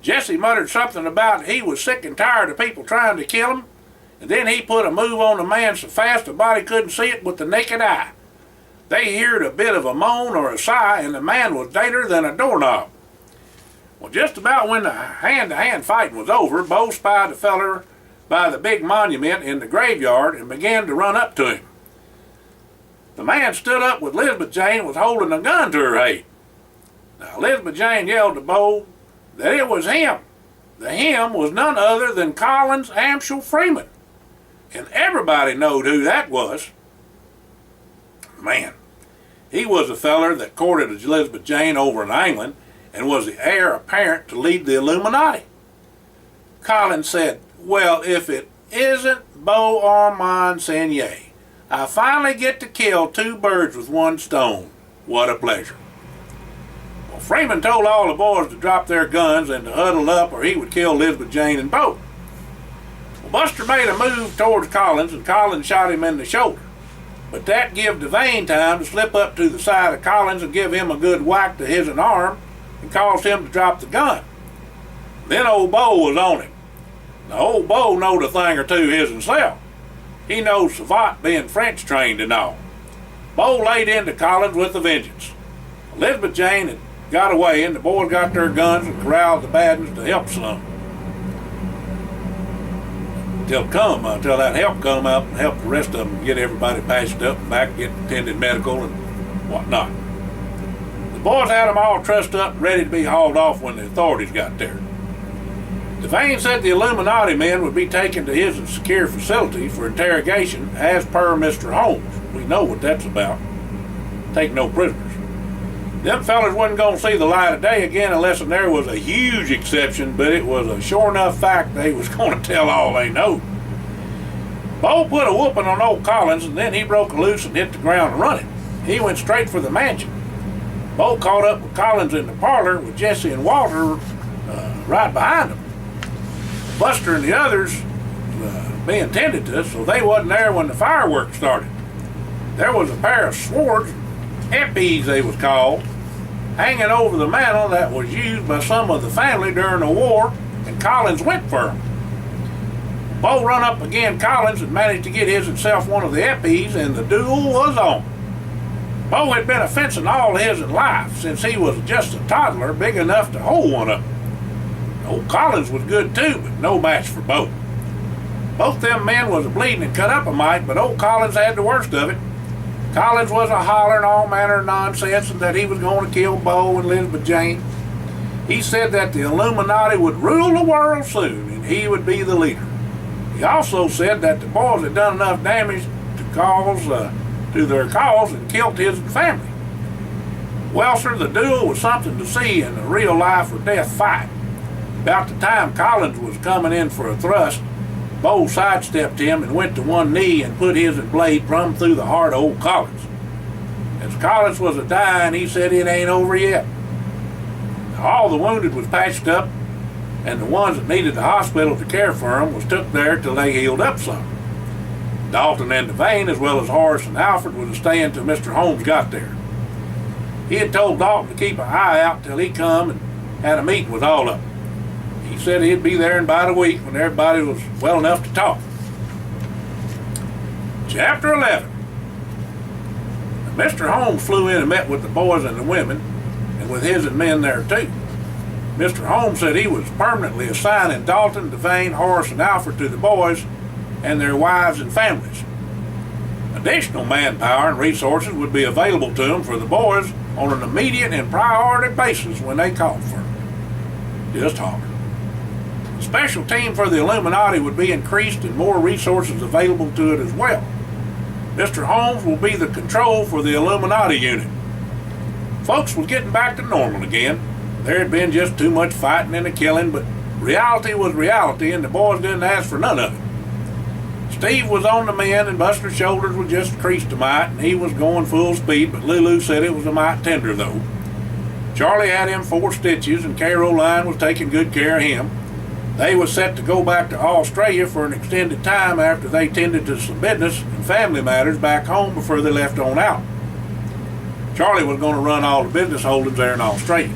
Jessie muttered something about he was sick and tired of people trying to kill him, and then he put a move on the man so fast the body couldn't see it with the naked eye. They heard a bit of a moan or a sigh, and the man was deader than a doorknob. Well, just about when the hand-to-hand fighting was over, Bo spied the feller by the big monument in the graveyard and began to run up to him. The man stood up with Elizabeth Jane and was holding a gun to her head. Now, Elizabeth Jane yelled to Bo that it was him. The him was none other than Collins Amschel Freeman. And everybody knowed who that was. Man, he was the feller that courted Elizabeth Jane over in England and was the heir apparent to lead the Illuminati. Collins said, "Well, if it isn't Beau Armand Senier, I finally get to kill two birds with one stone. What a pleasure." Well, Freeman told all the boys to drop their guns and to huddle up or he would kill Elizabeth Jane and Beau. Well, Buster made a move towards Collins and Collins shot him in the shoulder. But that give Devane time to slip up to the side of Collins and give him a good whack to his arm and caused him to drop the gun. Then old Beau was on him. Now old Beau knowed a thing or two himself. He knows savant being French trained and all. Beau laid into Collins with a vengeance. Elizabeth Jane had got away and the boys got their guns and corralled the bad ones to help some. Until that help come up and help the rest of them get everybody patched up and back, get attended medical and whatnot. The boys had them all trussed up and ready to be hauled off when the authorities got there. Devane said the Illuminati men would be taken to his secure facility for interrogation as per Mr. Holmes. We know what that's about. Take no prisoners. Them fellas wasn't going to see the light of day again unless there was a huge exception, but it was a sure enough fact they was going to tell all they know. Beau put a whooping on old Collins and then he broke loose and hit the ground running. He went straight for the mansion. Beau caught up with Collins in the parlor with Jesse and Walter right behind him. Buster and the others being tended to, so they wasn't there when the fireworks started. There was a pair of swords, epis they was called, hanging over the mantel that was used by some of the family during the war, and Collins went for them. Beau run up against Collins and managed to get himself one of the epis, and the duel was on. Beau had been a fencing all his life since he was just a toddler big enough to hold one up. Old Collins was good too, but no match for Beau. Both them men was bleeding and cut up a mite, but old Collins had the worst of it. Collins was a hollering all manner of nonsense and that he was going to kill Beau and Elizabeth Jane. He said that the Illuminati would rule the world soon and he would be the leader. He also said that the boys had done enough damage to their cause and killed his family. Well, sir, the duel was something to see in a real life or death fight. About the time Collins was coming in for a thrust, Beau sidestepped him and went to one knee and put his blade plumb through the heart of old Collins. As Collins was a-dying, he said it ain't over yet. All the wounded was patched up, and the ones that needed the hospital to care for them was took there till they healed up some. Dalton and Devane, as well as Horace and Alfred, was staying till Mr. Holmes got there. He had told Dalton to keep an eye out till he come and had a meeting with all of them. He said he'd be there in about a week when everybody was well enough to talk. Chapter 11. Mr. Holmes flew in and met with the boys and the women, and with his and men there too. Mr. Holmes said he was permanently assigning Dalton, Devane, Horace, and Alfred to the boys and their wives and families. Additional manpower and resources would be available to them for the boys on an immediate and priority basis when they called for them. Just holler. The special team for the Illuminati would be increased and more resources available to it as well. Mr. Holmes will be the control for the Illuminati unit. Folks was getting back to normal again. There had been just too much fighting and killing, but reality was reality and the boys didn't ask for none of it. Steve was on the mend and Buster's shoulders were just creased a mite and he was going full speed, but Lulu said it was a mite tender though. Charlie had him 4 stitches and Caroline was taking good care of him. They was set to go back to Australia for an extended time after they tended to some business and family matters back home before they left on out. Charlie was going to run all the business holdings there in Australia.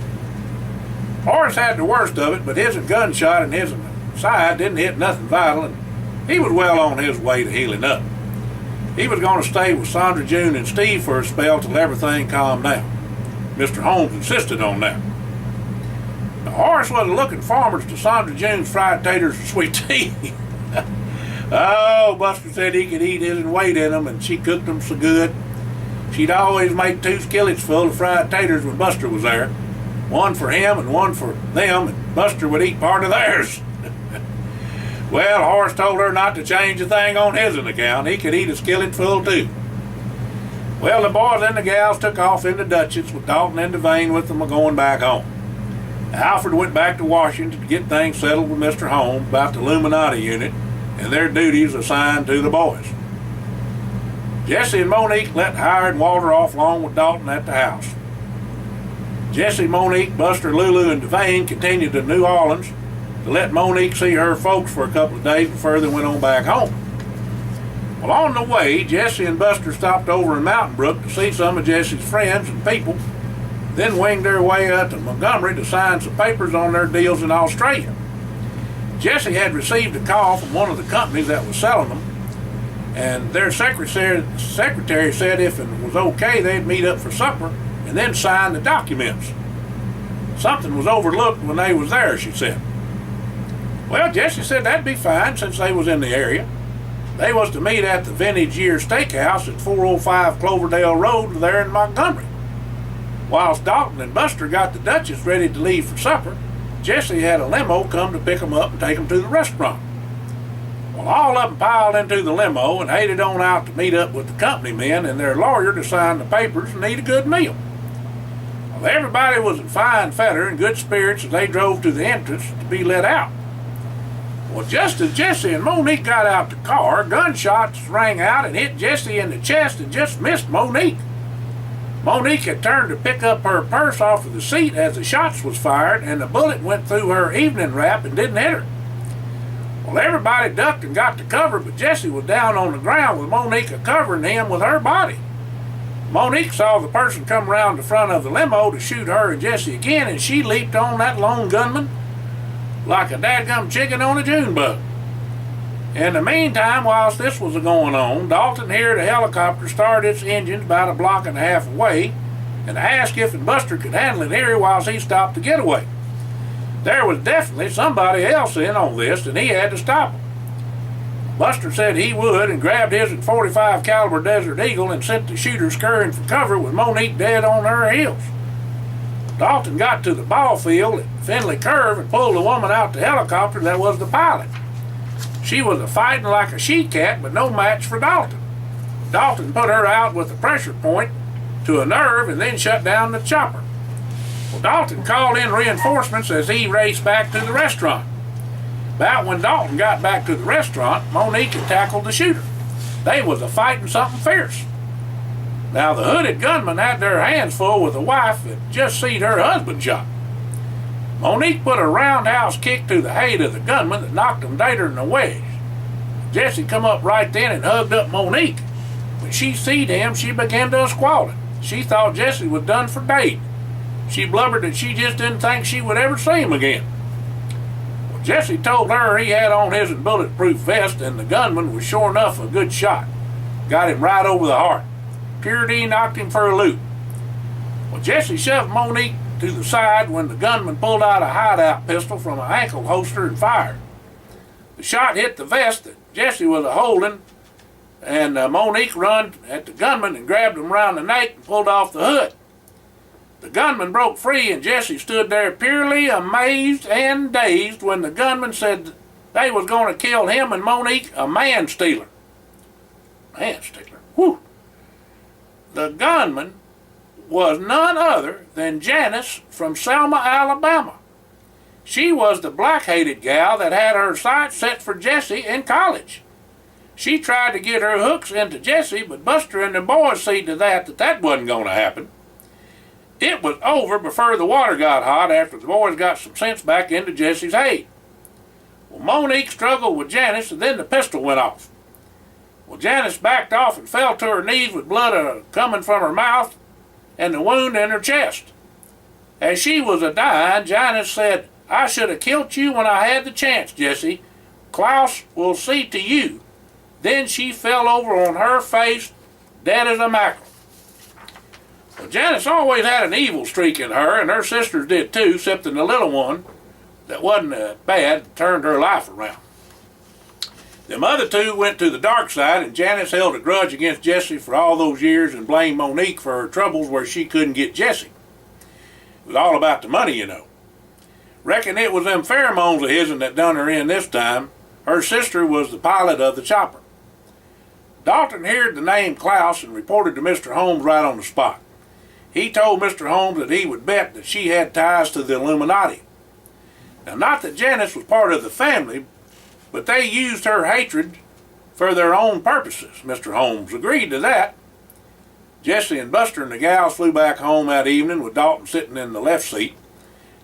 Horace had the worst of it, but his gunshot in his side didn't hit nothing vital, and he was well on his way to healing up. He was going to stay with Sandra June and Steve for a spell till everything calmed down. Mr. Holmes insisted on that. Now, Horace wasn't looking forward to Sandra June's fried taters and sweet tea. Oh, Buster said he could eat his and wait in them, and she cooked them so good. She'd always make 2 skillets full of fried taters when Buster was there. One for him and one for them, and Buster would eat part of theirs. Well, Horace told her not to change a thing on his account. He could eat a skillet full too. Well, the boys and the gals took off in the Dutchess with Dalton and Devane with them going back home. Alfred went back to Washington to get things settled with Mr. Holmes about the Illuminati unit and their duties assigned to the boys. Jesse and Monique let Howard and Walter off along with Dalton at the house. Jesse, Monique, Buster, Lulu, and Devane continued to New Orleans to let Monique see her folks for a couple of days before they went on back home. Well, on the way, Jesse and Buster stopped over in Mountain Brook to see some of Jesse's friends and people, then winged their way up to Montgomery to sign some papers on their deals in Australia. Jesse had received a call from one of the companies that was selling them, and their secretary said if it was okay, they'd meet up for supper and then sign the documents. Something was overlooked when they was there, she said. Well, Jesse said that'd be fine since they was in the area. They was to meet at the Vintage Year Steakhouse at 405 Cloverdale Road there in Montgomery. Whilst Dalton and Buster got the Duchess ready to leave for supper, Jesse had a limo come to pick them up and take them to the restaurant. Well, all of them piled into the limo and headed on out to meet up with the company men and their lawyer to sign the papers and eat a good meal. Well, everybody was in fine feather and good spirits as they drove to the entrance to be let out. Well, just as Jesse and Monique got out the car, gunshots rang out and hit Jesse in the chest and just missed Monique. Monique had turned to pick up her purse off of the seat as the shots was fired, and the bullet went through her evening wrap and didn't hit her. Well, everybody ducked and got to cover, but Jesse was down on the ground with Monique covering him with her body. Monique saw the person come around the front of the limo to shoot her and Jesse again, and she leaped on that lone gunman like a dadgum chicken on a June bug. In the meantime, whilst this was going on, Dalton heard a helicopter start its engines about a block and a half away and asked if Buster could handle it here whilst he stopped the getaway. There was definitely somebody else in on this, and he had to stop him. Buster said he would and grabbed his .45 caliber Desert Eagle and sent the shooter scurrying for cover with Monique dead on her heels. Dalton got to the ball field at Finley Curve and pulled the woman out the helicopter that was the pilot. She was fighting like a she-cat, but no match for Dalton. Dalton put her out with a pressure point to a nerve and then shut down the chopper. Well, Dalton called in reinforcements as he raced back to the restaurant. About when Dalton got back to the restaurant, Monique had tackled the shooter. They was fighting something fierce. Now, the hooded gunmen had their hands full with a wife that just seen her husband shot. Monique put a roundhouse kick to the head of the gunman that knocked him deader than a wedge. Jesse come up right then and hugged up Monique. When she seed him, she began to squalling. She thought Jesse was done for dead. She blubbered that she just didn't think she would ever see him again. Well, Jesse told her he had on his bulletproof vest and the gunman was sure enough a good shot. Got him right over the heart. Purity knocked him for a loop. Well, Jesse shoved Monique to the side when the gunman pulled out a hideout pistol from an ankle holster and fired. The shot hit the vest that Jesse was holding, and Monique run at the gunman and grabbed him around the neck and pulled off the hood. The gunman broke free, and Jesse stood there purely amazed and dazed when the gunman said they was going to kill him and Monique a man-stealer. Man-stealer? Whew! The gunman was none other than Janice from Selma, Alabama. She was the black-hated gal that had her sights set for Jesse in college. She tried to get her hooks into Jesse, but Buster and the boys seen to that wasn't going to happen. It was over before the water got hot after the boys got some sense back into Jesse's head. Well, Monique struggled with Janice, and then the pistol went off. Well, Janice backed off and fell to her knees with blood coming from her mouth and the wound in her chest. As she was a-dying, Janice said, "I should have killed you when I had the chance, Jesse. Klaus will see to you." Then she fell over on her face, dead as a mackerel. Well, Janice always had an evil streak in her, and her sisters did too, except the little one that wasn't bad turned her life around. Them other two went to the dark side, and Janice held a grudge against Jesse for all those years and blamed Monique for her troubles where she couldn't get Jesse. It was all about the money, you know. Reckon it was them pheromones of his'n that done her in this time. Her sister was the pilot of the chopper. Dalton heard the name Klaus and reported to Mr. Holmes right on the spot. He told Mr. Holmes that he would bet that she had ties to the Illuminati. Now, not that Janice was part of the family, but they used her hatred for their own purposes. Mr. Holmes agreed to that. Jesse and Buster and the gals flew back home that evening with Dalton sitting in the left seat.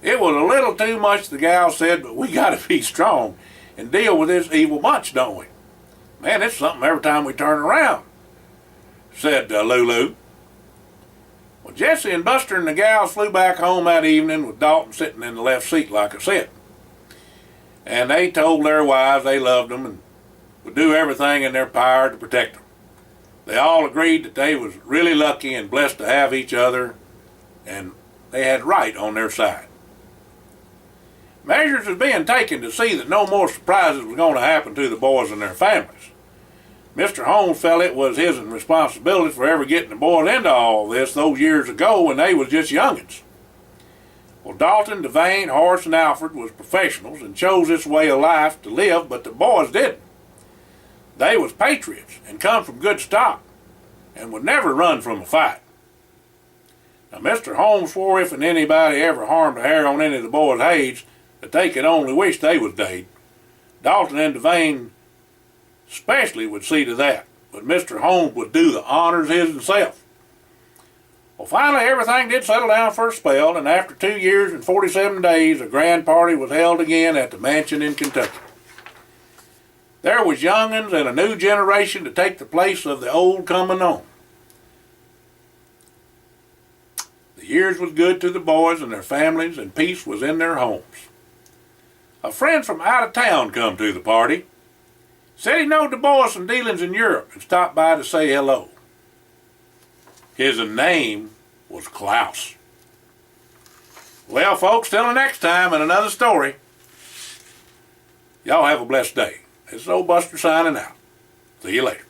It was a little too much, the gals said, but we got to be strong and deal with this evil bunch, don't we? Man, it's something every time we turn around, said Lulu. Well, Jesse and Buster and the gals flew back home that evening with Dalton sitting in the left seat, like I said. And they told their wives they loved them and would do everything in their power to protect them. They all agreed that they was really lucky and blessed to have each other, and they had right on their side. Measures was being taken to see that no more surprises was going to happen to the boys and their families. Mr. Holmes felt it was his responsibility for ever getting the boys into all this those years ago when they was just youngins. Well, Dalton, Devane, Horace, and Alfred was professionals and chose this way of life to live, but the boys didn't. They was patriots and come from good stock and would never run from a fight. Now, Mr. Holmes swore if anybody ever harmed a hair on any of the boys' heads that they could only wish they was dead. Dalton and Devane especially would see to that, but Mr. Holmes would do the honors himself. Well, finally everything did settle down for a spell, and after 2 years and 47 days, a grand party was held again at the mansion in Kentucky. There was young'uns and a new generation to take the place of the old coming on. The years was good to the boys and their families, and peace was in their homes. A friend from out of town come to the party. Said he knowed the boys from dealings in Europe and stopped by to say hello. His name was Klaus. Well, folks, till the next time and another story, y'all have a blessed day. This is old Buster signing out. See you later.